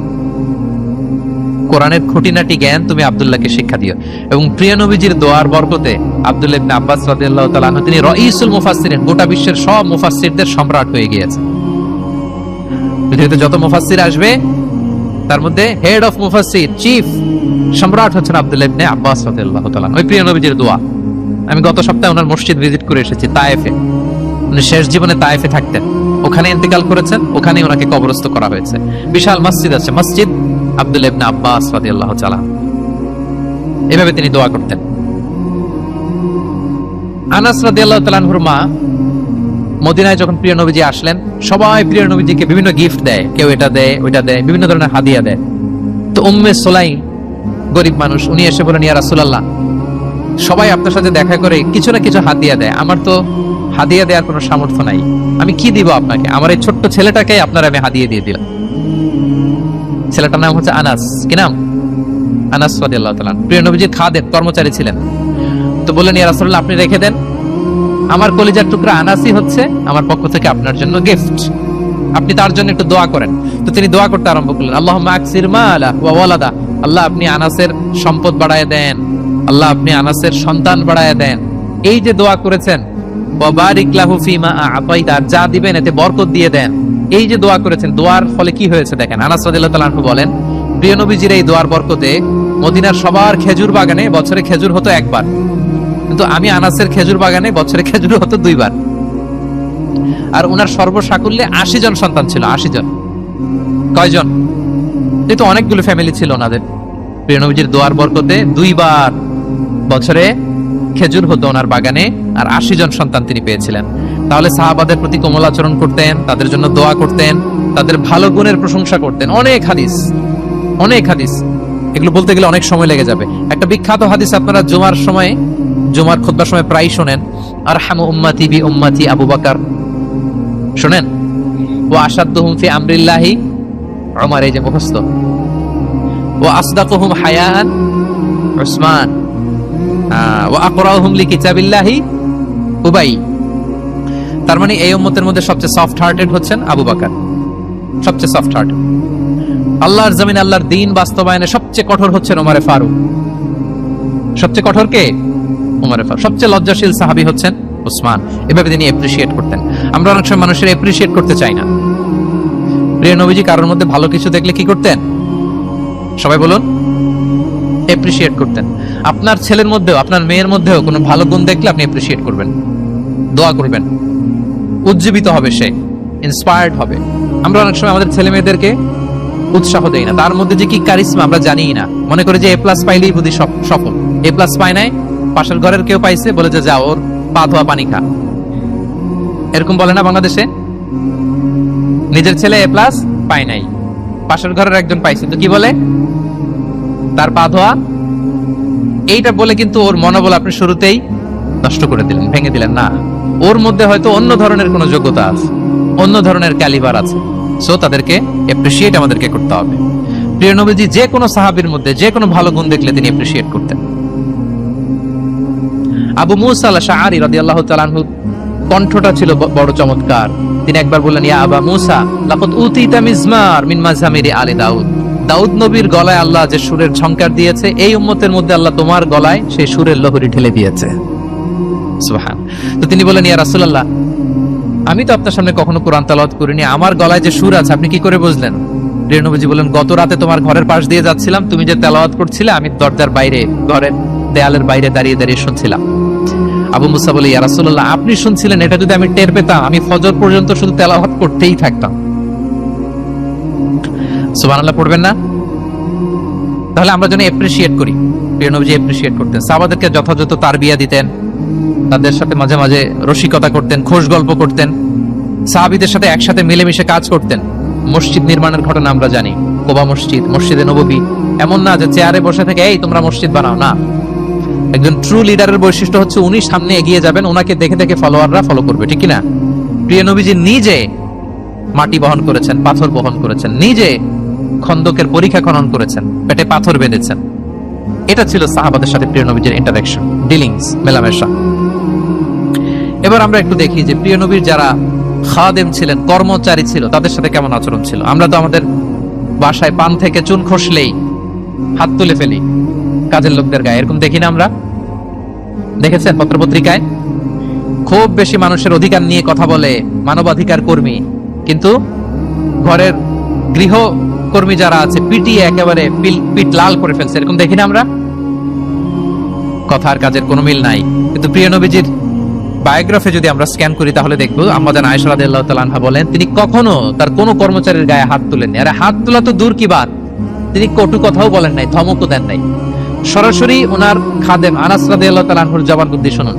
কোরআনের খুঁটিনাটি জ্ঞান তুমি আব্দুল্লাহকে শিক্ষা দিও। এবং প্রিয় নবীজির দোয়ার বরকতে আব্দুল্লাহ ইবনে আব্বাস রাদিয়াল্লাহু তাআলা আনহু তিনি রাইসুল মুফাসসিরিন, গোটা বিশ্বের সব মুফাসসিরদের সম্রাট হয়ে গিয়েছে। পৃথিবীতে যত মুফাসসির আসবে তার মধ্যে হেড অফ মুফাসসির, চিফ সম্রাট হচ্ছেন আব্দুল্লাহ ইবনে আব্বাস রাদিয়াল্লাহু তাআলা। ওই প্রিয় নবীজির দোয়া। আমি গত সপ্তাহে ওনার মসজিদ ভিজিট করে এসেছি, তায়েফে। উনি শেষ জীবনে তায়েফে থাকতেন, ওখানে ইন্তেকাল করেছেন, ওখানে ওনাকে কবরস্থ করা হয়েছে। বিশাল মসজিদ আছে, মসজিদ আব্দুল্লাহ ইবনে আব্বাস রাদিয়াল্লাহু তাআলা। এভাবে তিনি দোয়া করতেন। আনাস রাদিয়াল্লাহু তাআলা আনহুর মা মদিনায় যখন প্রিয় নবীজি আসলেন, সবাই প্রিয় নবীজিকে বিভিন্ন গিফট দেয়, কেউ এটা দেয়, ওইটা দেয়, বিভিন্ন ধরনের হাদিয়া দেয়। তো উম্মে সুলাইম, গরিব মানুষ, উনি এসে বলেন ইয়া রাসূলুল্লাহ, সবাই আপনার সাথে দেখা করে কিছু না কিছু হাদিয়া দেয়, আমার তো হাদিয়া দেওয়ার কোনো সামর্থ্য নাই, আমি কি দিব আপনাকে? আমার এই ছোট্ট ছেলেটাকে আপনার আমি হাদিয়া দিয়ে দিলাম। ছেলেটার নাম হচ্ছে আনাস। কি নাম? আনাস রাদিয়াল্লাহু তাআলা। প্রিয় নবীজির খাদেম, কর্মচারী ছিলেন। তো বললেন ইয়া রাসূলুল্লাহ, আপনি রেখে দেন, আমার কলিজার টুকরা আনাসই হচ্ছে আমার পক্ষ থেকে আপনার জন্য গিফট, আপনি তার জন্য একটু দোয়া করেন। তো তিনি দোয়া করতে আরম্ভ করলেন, আল্লাহুম্মা আকসির মালা ওয়া ওয়ালাদা, আল্লাহ আপনি আনাসের সম্পদ বাড়ায় দেন, আল্লাহ আপনি আনাসের সন্তান বাড়ায় দেন। এই যে দোয়া করেছেন, ওয়া বারিক লাহু ফিমা আ'তাইতা, যা দিবেন এতে বরকত দিয়ে দেন। এই যে দোয়া করেছেন, দোয়ার ফলে কি হয়েছে দেখেন। আনাস রাদিয়াল্লাহু তাআলা আনহু বলেন, প্রিয় নবীজির এই দোয়ার বরকতে মদিনার সবার খেজুর বাগানে বছরে খেজুর হতো একবার, কিন্তু আমি আনাসের খেজুর বাগানে বছরে খেজুর হতো 2 বার। আর উনার সর্বসাকুল্যে 80 জন সন্তান ছিল। 80 জন, কয়জন? এই তো অনেকগুলো ফ্যামিলি ছিল ওনাদের। প্রিয় নবীজির দোয়ার বরকতে 2 বার বছরে খেজুর হতো ওনার বাগানে, আর 80 জন সন্তান তিনি পেয়েছিলেন। তাহলে সাহাবাদের প্রতি কোমল আচরণ করতেন, তাদের জন্য দোয়া করতেন, তাদের ভালো গুণের প্রশংসা করতেন। অনেক হাদিস, অনেক হাদিস, এগুলো বলতে গেলে অনেক সময় লেগে যাবে। একটা বিখ্যাত হাদিস আপনারা জুমার সময়, জুমার খুতবার সময় প্রায় শোনেন, আরহামু উম্মতি বি উম্মতি আবু বকর, শোনেন? ওয়া আশাদ্দুহুম ফি আমরিল্লাহি উমর, এই যে মুখস্থ। ওয়া আসদাকুহুম হায়াআন উসমান, ওয়া আকরাহুম লিকিতাবিল্লাহি উবাই। তার মানে এই উম্মতের মধ্যে সবচেয়ে সফট হার্টেড হচ্ছেন আবু বকর, সবচেয়ে সফট হার্ট। আল্লাহর জমিনে আল্লাহর দ্বীন বাস্তবায়নে সবচেয়ে কঠোর হচ্ছেন ওমরে ফারুক। সবচেয়ে কঠোর কে? ওমরে ফারুক। সবচেয়ে লজ্জাশীল সাহাবী হচ্ছেন উসমান। এভাবে তিনি এপ্রিশিয়েট করতেন। আমরা অনেক সময় মানুষের এপ্রিশিয়েট করতে চাই না। প্রিয় নবীজি কারোর মধ্যে ভালো কিছু দেখলে কি করতেন? সবাই বলুন, এপ্রিশিয়েট করতেন। আপনার ছেলের মধ্যেও, আপনার মেয়ের মধ্যেও কোনো ভালো গুণ দেখলে আপনি এপ্রিশিয়েট করবেন, দোয়া করবেন, উজ্জীবিত হবে সে, ইন্সপায়ার্ড হবে। আমরা অনেক সময় আমাদের ছেলে মেয়েদেরকে উৎসাহ দেই না, তার মধ্যে যে কি কারিশমা আমরা জানিই না। মনে করে যে A+ পাইলেই বুঝি সফল। A+ পায় নাই, পাশের ঘরের কেউ পাইছে, বলে যে যা ওর পা ধোয়া পানি খা। এরকম বলে না বাংলাদেশে? নিজের ছেলে A+ পায় নাই, পাশের ঘরের একজন পাইছে, তো কি বলে? তার পা ধোয়া। এইটা বলে কিন্তু ওর মনোবল আপনি শুরুতেই নষ্ট করে দিলেন, ভেঙে দিলেন। না, ওর মধ্যে হয়তো অন্য ধরনের কোনো যোগ্যতা আছে, অন্য ধরনের ক্যালিবার আছে। সো তাদেরকে এপ্রিশিয়েট আমাদেরকে করতে হবে। প্রিয় নবীজি যে কোনো সাহাবীর মধ্যে যে কোনো ভালো গুণ দেখলে তিনি এপ্রিশিয়েট করতেন। আবু মুসা আল-আশআরী রাদিয়াল্লাহু তাআলা আনহু কণ্ঠটা ছিল বড় চমৎকার। তিনি একবার বললেন, ইয়া আবা মুসা লাকাদ উতিতা মিজমার মিন মাজামিরি আলি দাউদ। দাউদ নবীর গলায় আল্লাহ যে সুরের ঝংকার দিয়েছে, এই উম্মতের মধ্যে আল্লাহ তোমার গলায় সেই সুরের লহরী ঢেলে দিয়েছে। সুবহান। তো তিনি বলেন, ইয়া রাসূলুল্লাহ, আমি তো আপনার সামনে কখনো কোরআন তেলাওয়াত করিনি, আমার গলায় যে সুর আছে আপনি কি করে বুঝলেন? প্রিয় নবীজি বলেন, গত রাতে তোমার ঘরের পাশ দিয়ে যাচ্ছিলাম, তুমি যে তেলাওয়াত করছিলে আমি দরজার বাইরে, ঘরের দেয়ালের বাইরে দাঁড়িয়ে দাঁড়িয়ে শুনছিলাম। আবু মুসা বলে, ইয়া রাসূলুল্লাহ, আপনি শুনছিলেন, এটা যদি আমি টের পেতাম আমি ফজর পর্যন্ত শুধু তেলাওয়াত করতেই থাকতাম। সুবহানাল্লাহ পড়বেন না? তাহলে আমরা যেন এপ্রিশিয়েট করি। প্রিয় নবীজি এপ্রিশিয়েট করতেন, সাহাবাদেরকে যথাযথ তারবিয়া দিতেন, তাদের সাথে মাঝে মাঝে রসিকতা করতেন, খোশ গল্প করতেন, সাহাবীদের সাথে একসাথে মিলেমিশে কাজ করতেন। মসজিদ নির্মাণের ঘটনা আমরা জানি, কোবা মসজিদ, মসজিদে নববী। এমন না যে চেয়ারে বসে থেকে এই তোমরা মসজিদ বানাও, না। একজন ট্রু লিডারের বৈশিষ্ট্য হচ্ছে উনি সামনে এগিয়ে যাবেন, ওনাকে দেখে দেখে ফলোয়াররা ফলো করবে, ঠিক কিনা? প্রিয় নবীজি নিজে মাটি বহন করেছেন, পাথর বহন করেছেন, নিজে খন্দকের পরীক্ষা খনন করেছেন, পেটে পাথর বেঁধেছেন। এটা ছিল সাহাবাদের সাথে প্রিয় নবীজির ইন্টারঅ্যাকশন, ডিলিংস, মেলামেশা। এবার আমরা একটু দেখি যে প্রিয় নবীর যারা খাদেম ছিলেন, কর্মচারী ছিল, তাদের সাথে কেমন আচরণ ছিল। আমরা তো আমাদের বাসায় পান থেকে চুন খসলেই হাত তুলে ফেলি কাজের লোকদের গায়ে, এরকম দেখি না আমরা? দেখেছেন পত্রপত্রিকায়? খুব বেশি মানুষের অধিকার নিয়ে কথা বলে, মানবাধিকার কর্মী, কিন্তু ঘরের গৃহ কর্মী যারা আছে পিটিয়ে একেবারে পিঠ লাল করে ফেলছে, এরকম দেখি না আমরা? কথার কাজের কোনো মিল নাই। কিন্তু প্রিয় নবীজির বায়োগ্রাফি যদি আমরা স্ক্যান করি তাহলে দেখবো আম্মা জান আয়েশা রাদিয়াল্লাহু তাআলা আনহা বলেন, তিনি কখনো তার কোনো কর্মচারীর গায়ে হাত তুলেননি। আরে হাত তোলা তো দূর কি বাত, তিনি কটু কথাও বলেন নাই, ধমকও দেন নাই। সরাসরি ওনার খাদেম আনাস রাদিয়াল্লাহু তাআলা আনহুর জবানবন্দি শুনুন।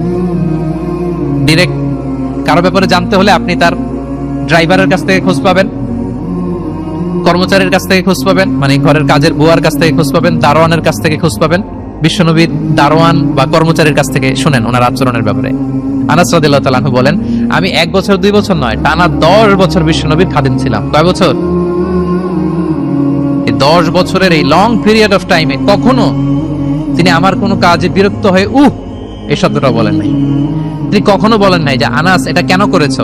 ডাইরেক্ট কারো ব্যাপারে জানতে হলে আপনি তার ড্রাইভারের কাছ থেকে খোঁজ পাবেন, কর্মচারীর কাছ থেকে খোঁজ পাবেন, মানে ঘরের কাজের বুয়ার কাছ থেকে খোঁজ পাবেন, দারোয়ানের কাছ থেকে খোঁজ পাবেন। বিশ্বনবীর দারোয়ান বা কর্মচারীর কাছ থেকে শুনেন ওনার আচরণের ব্যাপারে। আনাস রাদিয়াল্লাহু তাআলা আনহু বলেন, আমি 1 বছর 2 বছর নয়, টানা 10 বছর বিশ্বনবীর খাদেম ছিলাম। কয় বছর? এই 10 বছরের এই লং পিরিয়ড অফ টাইমে কখনো তিনি আমার কোনো কাজে বিরক্ত হয়ে এই শব্দটা বলেন নাই। তিনি কখনো বলেন নাই যে আনাস এটা কেন করেছো,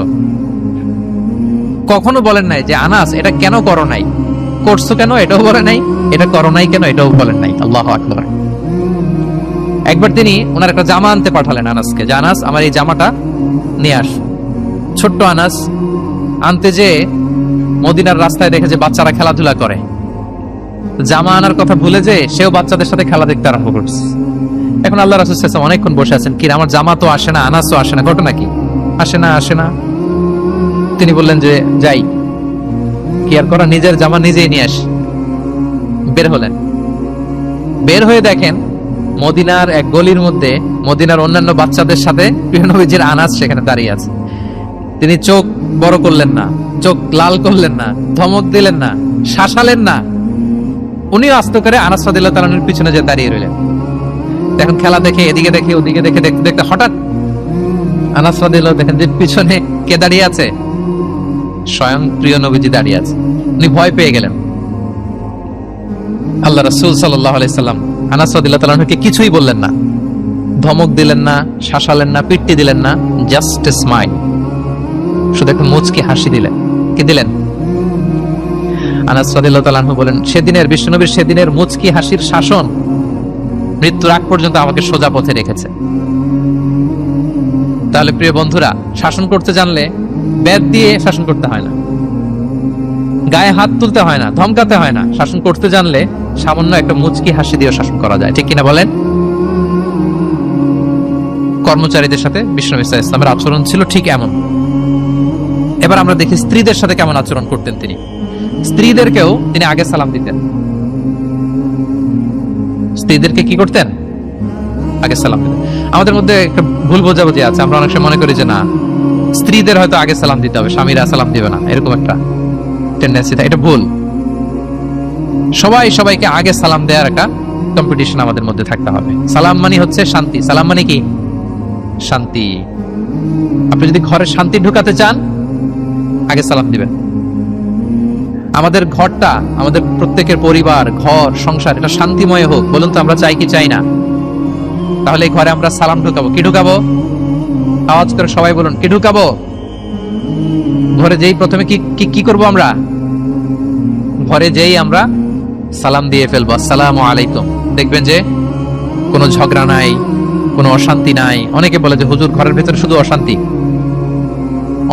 কখনো বলেন নাই যে আনাস এটা কেন করো নাই, করছো কেন এটাও বলেন নাই, এটা করো নাই কেন এটাও বলেন নাই। আল্লাহু আকবার। একবার তিনি ওনার একটা জামা আনতে পাঠালেন আনাসকে, যে আনাস আমার এই জামাটা নিয়ে আস। ছোট্ট আনাস আনতে যে মদিনার রাস্তায় দেখে যে বাচ্চারা খেলাধুলা করে, জামা আনার কথা ভুলে যে সেও বাচ্চাদের সাথে খেলা দেখতে আরম্ভ করছে। এখন আল্লাহ রাসূল সাল্লাল্লাহু আলাইহি ওয়াসাল্লাম অনেকক্ষণ বসে আছেন, কি আমার জামা তো আসে না, আনাসও আসে না, ঘটনা কি? আসে না। তিনি বললেন যে যাই, কি আর করা, নিজের জামা নিজেই নিয়ে আসি। বের হলেন, বের হয়ে দেখেন মদিনার এক গলির মধ্যে মদিনার অন্যান্য বাচ্চাদের সাথে প্রিয় নবীজির আনাস সেখানে দাঁড়িয়ে আছে। তিনি চোখ বড় করলেন না, চোখ লাল করলেন না, ধমক দিলেন না, শাসালেন না, উনিও আস্তে করে আনাস রাদিয়াল্লাহু তাআলা আনহুর পিছনে যে দাঁড়িয়ে রইলেন। এখন খেলা দেখে এদিকে দেখে ওদিকে দেখে দেখতে দেখতে হঠাৎ আনাস রাদিয়াল্লাহু দেখেন যে পিছনে কে দাঁড়িয়ে আছে? স্বয়ং প্রিয় নবীজি দাঁড়িয়ে আছে। উনি ভয় পেয়ে গেলেন। আল্লাহ রাসূল সাল্লাল্লাহু আলাইহি সাল্লাম আনাস রাদিয়াল্লাহু তাআলা আনহুকে কিছুই বললেন না, ধমক দিলেন না, শাসালেন না, পিট্টি দিলেন না, জাস্ট এ স্মাইল, শুধু একটা মুচকি হাসি দিলেন। কি দিলেন? আনাস রাদিয়াল্লাহু তাআলা আনহু বলেন, সেদিনের বিশ্বনবীর সেদিনের মুচকি হাসির শাসন মৃত্যুর আগ পর্যন্ত আমাকে সোজা পথে রেখেছে। তাহলে প্রিয় বন্ধুরা, শাসন করতে জানলে বেদ দিয়ে শাসন করতে হয় না, গায়ে হাত তুলতে হয় না, ধমকাতে হয় না। শাসন করতে জানলে সামান্য একটা মুচকি হাসি দিয়ে শাসন করা যায়, ঠিক কিনা বলেন? কর্মচারীদের সাথে বিশ্বনবী সাল্লাল্লাহু আলাইহি ওয়াসাল্লামের আচরণ ছিল ঠিক এমন। এবার আমরা দেখি স্ত্রীদের সাথে কেমন আচরণ করতেন তিনি। স্ত্রীদেরকেও তিনি আগে সালাম দিতেন। স্ত্রীদেরকে কি করতেন? আগে সালাম দিতেন। আমাদের মধ্যে একটা ভুল বোঝাবুঝি আছে, আমরা অনেক সময় মনে করি যে না, স্ত্রীদের হয়তো আগে সালাম দিতে হবে, স্বামীরা সালাম দিবে না, এরকম একটা টেন্ডেন্সি থাকে। এটা ভুল। সবাইকে আগে সালাম দেওয়ার একটা কম্পিটিশন আমাদের মধ্যে থাকতে হবে। সালাম মানে হচ্ছে শান্তি। সালাম মানে কি? শান্তি। আপনি যদি ঘরে শান্তি ঢুকাতে চান, আগে সালাম দিবেন। আমাদের ঘরটা, আমাদের প্রত্যেকের পরিবার, ঘর, সংসার, এটা শান্তিময় হোক। বলুন তো আমরা চাই কি চাই না? তাহলে এই ঘরে আমরা সালাম ঢুকাবো। কি ঢুকাবো? আওয়াজ করে সবাই বলুন, কি ঢুকাবো? ঘরে যেই প্রথমে কি করব আমরা? ঘরে যেই আমরা সালাম দিয়ে ফেলবো, আসসালামু আলাইকুম। দেখবেন যে কোনো ঝগড়া নাই, কোনো অশান্তি নাই। অনেকে বলে যে হুজুর ঘরের ভেতরে শুধু অশান্তি,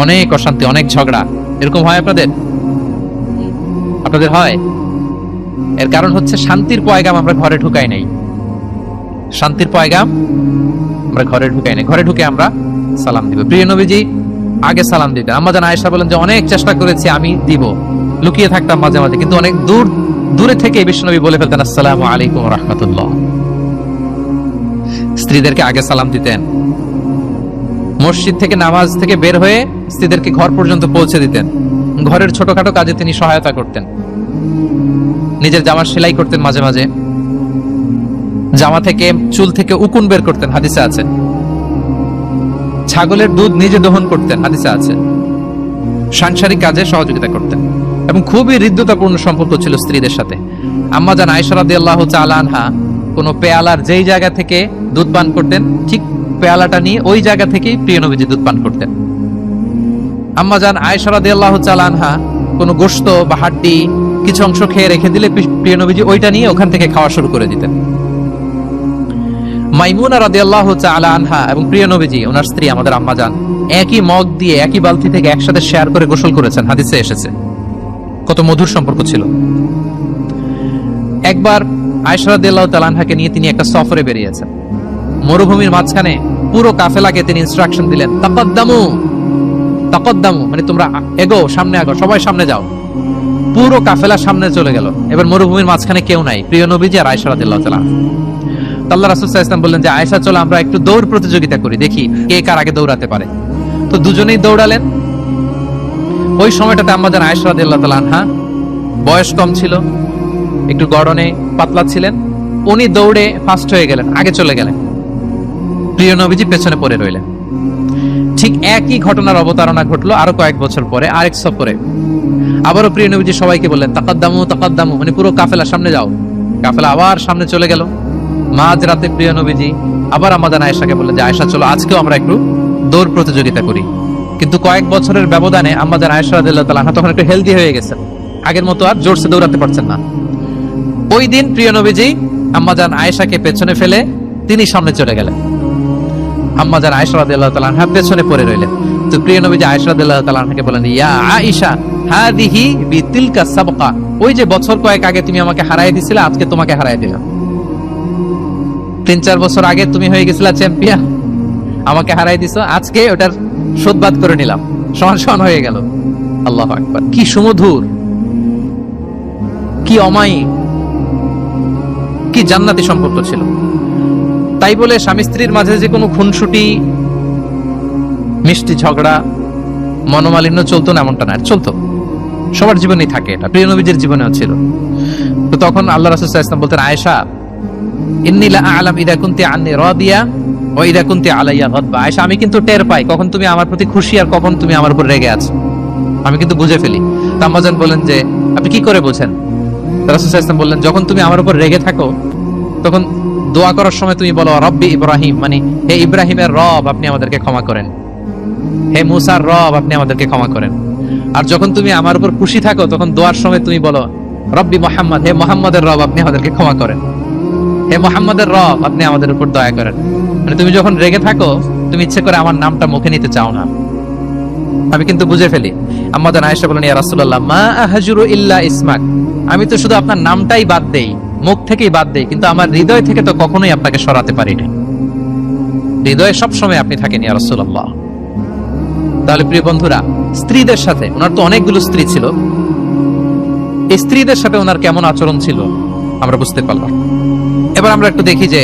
অনেক অশান্তি, অনেক ঝগড়া। এরকম হয় আপনাদের? আপনাদের হয়? এর কারণ হচ্ছে শান্তির পয়গাম আমরা ঘরে ঢুকাই নাই। শান্তির পয়গাম আমরা ঘরে ঢুকাই নাই। ঘরে ঢুকে আমরা সালাম দিব। প্রিয় নবীজি আগে সালাম দিতেন। আম্মা জান আয়েশা বলেন যে অনেক চেষ্টা করেছি আমি দিব, লুকিয়ে থাকতাম মাঝে মাঝে, কিন্তু অনেক দূরে থেকে বিশ্বনবী বলে ফেলতেন আসসালামু আলাইকুম ওয়া রাহমাতুল্লাহ। স্ত্রীদেরকে আগে সালাম দিতেন। মসজিদ থেকে নামাজ থেকে বের হয়ে স্ত্রীদেরকে ঘর পর্যন্ত পৌঁছে দিতেন। ঘরের ছোটখাটো কাজে তিনি সহায়তা করতেন। নিজের জামা সেলাই করতেন, মাঝে মাঝে জামা থেকে চুল থেকে উকুন বের করতেন, হাদিসে আছে। ছাগলের দুধ নিজে দহন করতেন, হাদিসে আছে। সাংসারিক কাজে সহযোগিতা করতেন এবং খুবই হৃদ্যতাপূর্ণ সম্পর্ক ছিল স্ত্রীদের সাথে। আম্মা জান আয়েশা রাদিয়াল্লাহু তাআলা আনহা কোনো পেয়ালার যেই জায়গা থেকে দুধ পান করতেন, ঠিক পেয়ালাটা নিয়ে ওই জায়গা থেকেই প্রিয় নবীজি দুধ পান করতেন। আম্মা জান আয়েশা রাদিয়াল্লাহু তাআলা আনহা কোনো গোশত বা হাড্ডি কিছু অংশ খেয়ে রেখে দিলে প্রিয় নবীজি ওইটা নিয়ে ওখান থেকে খাওয়া শুরু করে দিতেন। মাইমুনা রাদিয়াল্লাহু তাআলা আনহা এবং প্রিয় নবীজি, ওনার স্ত্রী আমাদের আম্মা জান, একই মগ দিয়ে একই বালতি থেকে একসাথে শেয়ার করে গোসল করেছেন, হাদিসে এসেছে। কত মধুর সম্পর্ক ছিল। একবার আয়েশা রাদিয়াল্লাহু তাআলা আনহাকে নিয়ে তিনি একটা সফরে বেরিয়েছেন। মরুভূমির মাঝখানে পুরো কাফেলাকে তিনি ইনস্ট্রাকশন দিলেন, তাকাদ্দামু তাকাদ্দামু, মানে তোমরা এগো, সামনে আগো, সবাই সামনে যাও। পুরো কাফেলা সামনে চলে গেল। এবার মরুভূমির মাঝখানে কেউ নাই, প্রিয় নবীজি আর আয়েশা রাদিয়াল্লাহু তাআলা। আল্লাহ রাসূল সাল্লাল্লাহু আলাইহি ওয়াসাল্লাম বললেন যে আয়েশা চলো আমরা একটু দৌড় প্রতিযোগিতা করি, দেখি কে কার আগে দৌড়াতে পারে। তো দুজনেই দৌড়ালেন। ওই সময়টাতে আম্মা জান আয়েশা রাদিয়াল্লাহু তাআলা আনহা বয়স কম ছিল, একটু গড়নে পাতলা ছিলেন। উনি দৌড়ে ফাস্ট হয়ে গেলেন, আগে চলে গেলেন। প্রিয় নবীজি পেছনে পড়ে রইলেন। ঠিক একই ঘটনার অবতারণা ঘটলো আরো কয়েক বছর পরে আরেক সফরে। আবারও প্রিয় নবীজি সবাইকে বললেন তাকাদ্দামু তাকাদ্দামু, মানে পুরো কাফেলা সামনে যাও। কাফেলা আবার সামনে চলে গেল। মাঝ রাতে প্রিয় নবীজি আবার আম্মা জান আয়েশাকে বললেন যে আয়েশা চলো আজকেও আমরা একটু দৌড় প্রতিযোগিতা করি। কিন্তু কয়েক বছরের ব্যবধানে আম্মা জান আয়েশা রাদিয়াল্লাহু তাআলা আনহা তখন একটু হেলদি হয়ে গেছেন, আগের মতো আর জোরসে দৌড়াতে পারছেন না। ওই দিন প্রিয় নবীজি আম্মা জান আয়েশাকে পেছনে ফেলে তিনি সামনে চলে গেলেন। আম্মা জান আয়েশা রাদিয়াল্লাহু তাআলা আনহা পেছনে পড়ে রইলেন। তো প্রিয় নবীজি আয়েশা রাদিয়াল্লাহু তাআলা আনহাকে বলেন, ইয়া আয়েশা হাদিহি বিতিলকা সাবকা, ওই যে বছর কয়েক আগে তুমি আমাকে হারায় দিছিলে, আজকে তোমাকে হারায় দিলাম। 3-4 বছর আগে তুমি হয়ে গেছিলা চ্যাম্পিয়ন, আমাকে হারাই দিছো, আজকে ওটার শোধবাদ করে নিলাম, সমান সমান হয়ে গেল। আল্লাহু আকবার, কি সুমধুর, কি অমায়িক, কি জান্নাতি সম্পর্ক ছিল। তাই বলে স্বামী স্ত্রীর মাঝে যে কোনো খুনসুটি, মিষ্টি ঝগড়া, মনোমালিন্য চলতো না এমনটা না, চলতো, সবার জীবনেই থাকে, এটা প্রিয় নবীজির জীবনেও ছিল। তো তখন আল্লাহ রাসূল সাল্লাল্লাহু আলাইহি ওয়াসাল্লাম বলতেন, আয়েশা ইন্নী লা আ'লাম ইযা কুনতি আন্নী রাদিয়া ওয়া ইযা কুনতি আলাইয়া গাদবা। আয়েশা, আমি কিন্তু টের পাই কখন তুমি আমার প্রতি খুশি আর কখন তুমি আমার উপর রেগে আছো, আমি কিন্তু বুঝে ফেলি। তো আম্মা জান বলেন যে আপনি কি করে বোঝেন? রাসূল সাল্লাল্লাহু আলাইহি ওয়াসাল্লাম বললেন, যখন তুমি আমার উপর রেগে থাকো তখন দোয়া করার সময় তুমি বলো রব্বি ইব্রাহিম, মানে হে ইব্রাহিমের রব আপনি আমাদেরকে ক্ষমা করেন, হে মুসার রব আপনি আমাদেরকে ক্ষমা করেন। আর যখন তুমি আমার উপর খুশি থাকো তখন দোয়ার সময় তুমি বলো রব্বি মুহাম্মদ, হে মুহাম্মদের রব আপনি আমাদেরকে ক্ষমা করেন, হে মুহাম্মদের রব আপনি আমাদের উপর দয়া করেন। মানে তুমি যখন রেগে থাকো তুমি ইচ্ছে করে আমার নামটা মুখে নিতে চাও না, আমি কিন্তু বুঝে ফেলি। আম্মা জান আয়েশা বলেন, ইয়া রাসূলুল্লাহ মা আহজুরু ইল্লা ইসমাক, আমি তো শুধু আপনার নামটাই বাদ দেই, মুখ থেকেই বাদ দেই, কিন্তু আমার হৃদয় থেকে তো কখনোই আপনাকে সরাতে পারি না, হৃদয়ে সবসময় আপনি থাকেন ইয়া রাসূলুল্লাহ। তাহলে প্রিয় বন্ধুরা, স্ত্রীদের সাথে, ওনার তো অনেকগুলো স্ত্রী ছিল, এই স্ত্রীদের সাথে ওনার কেমন আচরণ ছিল আমরা বুঝতে পারলাম। এবার আমরা একটু দেখি যে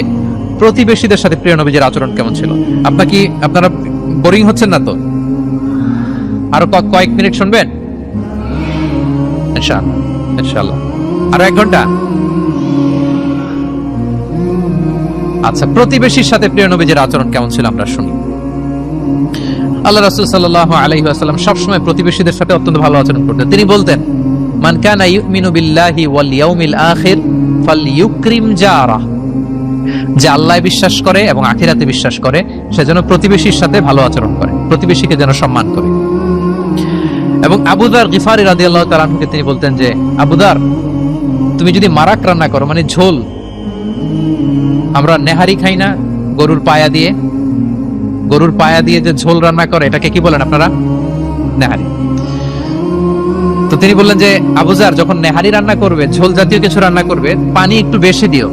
প্রতিবেশীদের সাথে প্রিয় নবীজির আচরণ কেমন ছিল। আপনারা বোরিং হচ্ছেন না তো? আরো কয়েক মিনিট শুনবেন ইনশাআল্লাহ, ইনশাআল্লাহ আরো 1 ঘন্টা। আচ্ছা, প্রতিবেশীর সাথে প্রিয় নবীজির আচরণ কেমন ছিল আমরা শুনি। আল্লাহ রাসূল সাল্লাল্লাহু আলাইহি ওয়াসাল্লাম সবসময় প্রতিবেশীদের সাথে অত্যন্ত ভালো আচরণ করতেন। তিনি বলতেন, মান কানা ইউমিনু বিল্লাহি ওয়াল ইয়াউমিল আখির ফালইউকরিম জারা, যে আল্লাহ বিশ্বাস করে এবং আখিরাতে বিশ্বাস করে সে যেন প্রতিবেশীর সাথে ভালো আচরণ করে, প্রতিবেশীকে যেন সম্মান করে। এবং আবু যার গিফারি রাদিয়াল্লাহু তাআলা আনহুকে তিনি বলতেন যে, আবু যার তুমি যদি মারাক রান্না করো, মানে ঝোল, আমরা নেহারি খাই না গরুর পায়া দিয়ে যে ঝোল রান্না করে এটাকে কি বলেন আপনারা? নেহারি। তো তিনি বললেন যে আবু যার যখন নেহারি রান্না করবে, ঝোল জাতীয় কিছু রান্না করবে, পানি একটু বেশি দিও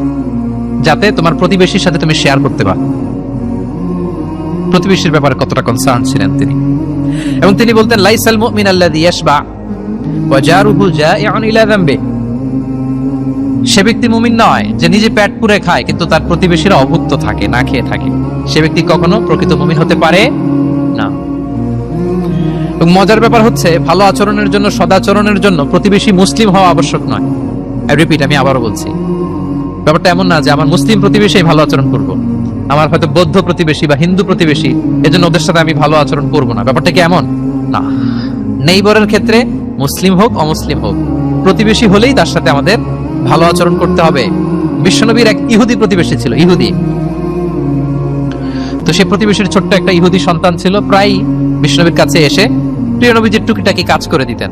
যাতে তোমার প্রতিবেশীর সাথে তুমি শেয়ার করতে পারো। প্রতিবেশীর ব্যাপারে কতটা কনসার্ন ছিলেন তিনি। এবং তিনি বলতেন, লাইসাল মুমিন আল্লাযী ইয়াশবা ওয়া জারুহু জাইউন ইলা যামবি, সে ব্যক্তি মুমিন নয় যে নিজে পেট পুরে খায় কিন্তু তার প্রতিবেশীরা অভুক্ত থাকে, না খেয়ে থাকে, সে ব্যক্তি কখনো প্রকৃত মুমিন হতে পারে না। এবং মজার ব্যাপার হচ্ছে, ভালো আচরণের জন্য, সদাচরণের জন্য প্রতিবেশী মুসলিম হওয়া আবশ্যক নয়। আমি আবারও বলছি, ব্যাপারটা এমন না যে আমার মুসলিম প্রতিবেশী ভালো আচরণ করব, আমার হয়তো বৌদ্ধ প্রতিবেশী বা হিন্দু প্রতিবেশী, এজন্য ওদের সাথে আমি ভালো আচরণ করব না। ব্যাপারটা কি এমন না। নেইবরের ক্ষেত্রে মুসলিম হোক অমুসলিম হোক, প্রতিবেশী হলেই তার সাথে আমাদের ভালো আচরণ করতে হবে। বিশ্বনবীর এক ইহুদি প্রতিবেশী ছিল, ইহুদি। তো সে প্রতিবেশীর ছোট্ট একটা ইহুদি সন্তান ছিল, প্রায় বিশ্বনবীর কাছে এসে প্রিয় নবীজির টুকিটাকি কাজ করে দিতেন।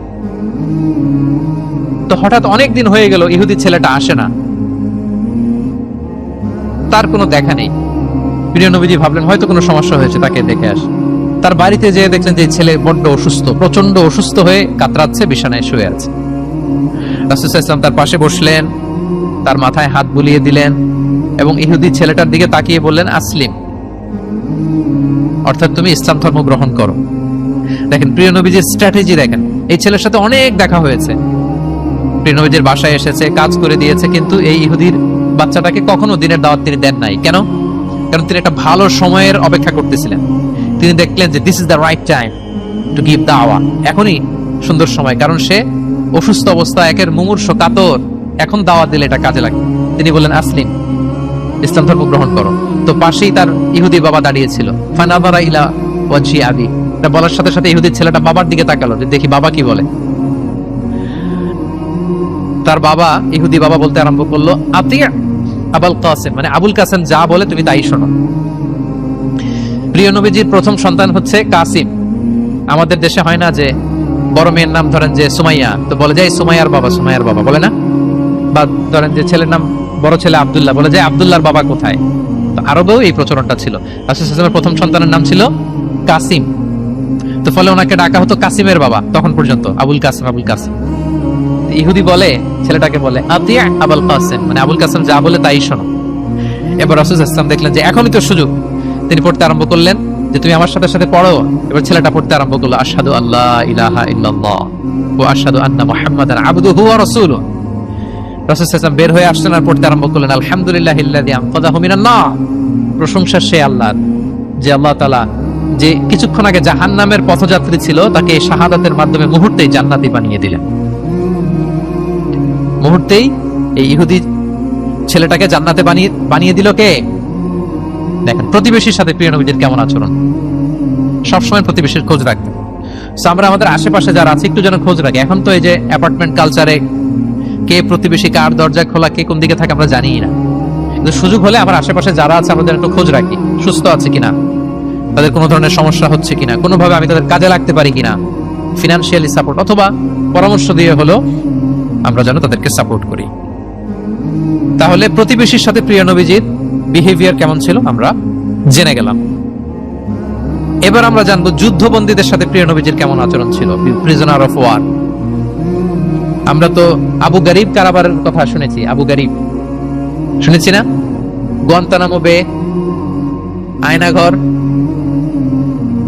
তো হঠাৎ অনেক দিন হয়ে গেল ইহুদি ছেলেটা আসে না, তার কোনো দেখা নেই। প্রিয় নবীজি ভাবলেন হয়তো কোনো সমস্যা হয়েছে, তাকে দেখে আসে। তার বাড়িতে যেয়ে দেখলেন যে ছেলে বড্ড অসুস্থ, প্রচন্ড অসুস্থ হয়ে কাতরাচ্ছে, বিছানায় শুয়ে আছে। রাসূল সাল্লাল্লাহু আলাইহি ওয়াসাল্লাম তার পাশে বসলেন, তার মাথায় হাত বুলিয়ে দিলেন এবং ইহুদি ছেলেটার দিকে তাকিয়ে বললেন, আসলিম, অর্থাৎ তুমি ইসলাম ধর্ম গ্রহণ করো। দেখেন প্রিয় নবীজির স্ট্র্যাটেজি, দেখেন এই ছেলের সাথে অনেক দেখা হয়েছে, প্রিয় নবীজির বাসায় এসেছে, কাজ করে দিয়েছে, কিন্তু এই ইহুদির বাচ্চাটাকে কখনো দিনের দাওয়াত তিনি দেন নাই। কেন? কারণ তিনি একটা ভালো সময়ের অপেক্ষা করতেছিলেন। তিনি দেখলেন যে this is the right time to give দাওয়া, এখনই সুন্দর সময়, কারণ সে অসুস্থ অবস্থা, একের মুমূর্ষ কাতর, এখন দাওয়াত দিলে এটা কাজে লাগে। তিনি বললেন, আসলিম, ইসলাম ধর্ম গ্রহণ করো। তো পাশেই তার ইহুদি বাবা দাঁড়িয়েছিল। ফানাযারা ইলা ওয়াজহি আবি, এটা বলার সাথে সাথে ইহুদি ছেলেটা বাবার দিকে তাকালো যে দেখি বাবা কি বলে। তার বাবা, ইহুদি বাবা বলতে আরম্ভ করলো, আতিয়া আবুল কাসিম, মানে আবুল কাসিম যা বলে তুমি তাই শোনো। প্রিয় নবীজির প্রথম সন্তান হচ্ছে কাসিম। আমাদের দেশে হয় না যে বড় মেয়ের নাম ধরেন যে সুমাইয়া, তো বলে যায় সুমাইয়ার বাবা বলে না, বা ধরেন যে ছেলের নাম, বড় ছেলে আব্দুল্লাহ, বলে যায় আব্দুল্লাহর বাবা কোথায়। তো আরবেও এই প্রচলনটা ছিল। রাসূল সাল্লাল্লাহু আলাইহি ওয়াসাল্লামের প্রথম সন্তানের নাম ছিল কাসিম, তো ফলে ওনাকে ডাকা হতো কাসিমের বাবা তখন পর্যন্ত, আবুল কাসিম আবুল কাসিম। ইহুদি বলে, ছেলেটাকে বলে আতিয়া আবুল কাসিম, মানে আবুল কাসিম যা বলে তাই শোনো। এবার রাসূল সাল্লাল্লাহু আলাইহি ওয়াসাল্লাম দেখলেন যে এখনই তো সুযোগ, তিনি পড়তে আরম্ভ করলেন যে তুমি আমার সাথে সাথে পড়ো। এবার ছেলেটা পড়তে আরম্ভ করলো, আশহাদু আল্লা ইলাহা ইল্লাল্লাহ ওয়া আশহাদু আন্না মুহাম্মাদান আবদুহু ওয়া রাসূলুহু। রাসূল সাল্লাল্লাহু আলাইহি ওয়াসাল্লাম বের হয়ে আসলেন আর পড়তে আরম্ভ করলেন, আলহামদুলিল্লাহিল্লাযী আনকাযাহু মিনান নার। প্রশংসা সে আল্লাহর, যে আল্লাহ তাআলা যে কিছুক্ষণ আগে জাহান্নামের পথযাত্রী ছিল তাকে শাহাদাতের মাধ্যমে মুহূর্তেই জান্নাতি বানিয়ে দিলেন। মুহূর্তেই এই ইহুদি ছেলেটাকে জান্নাতে বানিয়ে দিল কে? দেখেন প্রতিবেশীর সাথে প্রিয় নবীজির কেমন আচরণ, সবসময় প্রতিবেশীর খোঁজ রাখতেন। আমরা আমাদের আশেপাশে যারা আছে একটু যেন খোঁজ রাখি। এখন তো এই যে অ্যাপার্টমেন্ট কালচারে কে প্রতিবেশী কার দরজা খোলা, কে কোন দিকে থাকে আমরা জানি না, কিন্তু সুযোগ হলে আমার আশেপাশে যারা আছে আমাদের একটু খোঁজ রাখি, সুস্থ আছে কিনা, তাদের কোনো ধরনের সমস্যা হচ্ছে কিনা, কোনোভাবে আমি তাদের কাজে লাগতে পারি কিনা, ফিনান্সিয়ালি সাপোর্ট অথবা পরামর্শ দিয়ে হলো আমরা যেন তাদেরকে সাপোর্ট করি। তাহলে প্রতিবেশীর সাথে প্রিয় নবীজির বিহেভিয়ার কেমন ছিল আমরা জেনে গেলাম। এবার আমরা জানবো যুদ্ধবন্দীদের সাথে প্রিয় নবীজির কেমন আচরণ ছিল, প্রিজনার অফ ওয়ার। আমরা তো আবু গারিব কারাবারের কথা শুনেছি, আবু গারিব শুনেছি না? গুয়ান্তানামো বে, আয়নাঘর,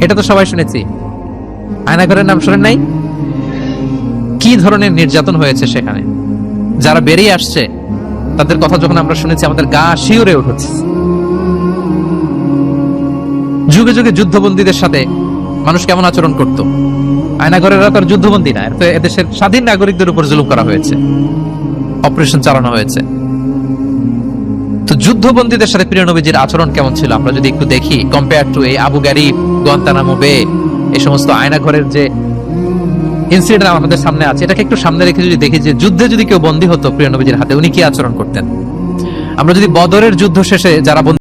এটা তো সবাই শুনেছি। আয়নাঘরের নাম শুনেন নাই? কি ধরনের নির্যাতন হয়েছে সেখানে, যারা বেরিয়ে আসছে তাদের কথা যখন আমরা শুনেছি আমাদের গা শিউরে উঠেছে। যুগে যুগে যুদ্ধবন্দীদের সাথে মানুষ কেমন আচরণ করত। আয়নাঘরেরা তার যুদ্ধবন্দী না, তো এদেশের স্বাধীন নাগরিকদের উপর জুলুম করা হয়েছে, অপারেশন চালানো হয়েছে। তো যুদ্ধবন্দীদের সাথে প্রিয় নবীজির আচরণ কেমন ছিল আমরা যদি একটু দেখি, কম্পেয়ার টু এই আবু গারিব, গুয়ান্তানামো বে, এই সমস্ত আয়নাঘরের যে ইনসিডেন্ট আমাদের সামনে আছে, এটাকে একটু সামনে রেখে যদি দেখি যে যুদ্ধে যদি কেউ বন্দী হতো প্রিয় নবীজির হাতে উনি কি আচরণ করতেন। আমরা যদি বদরের যুদ্ধ শেষে যারা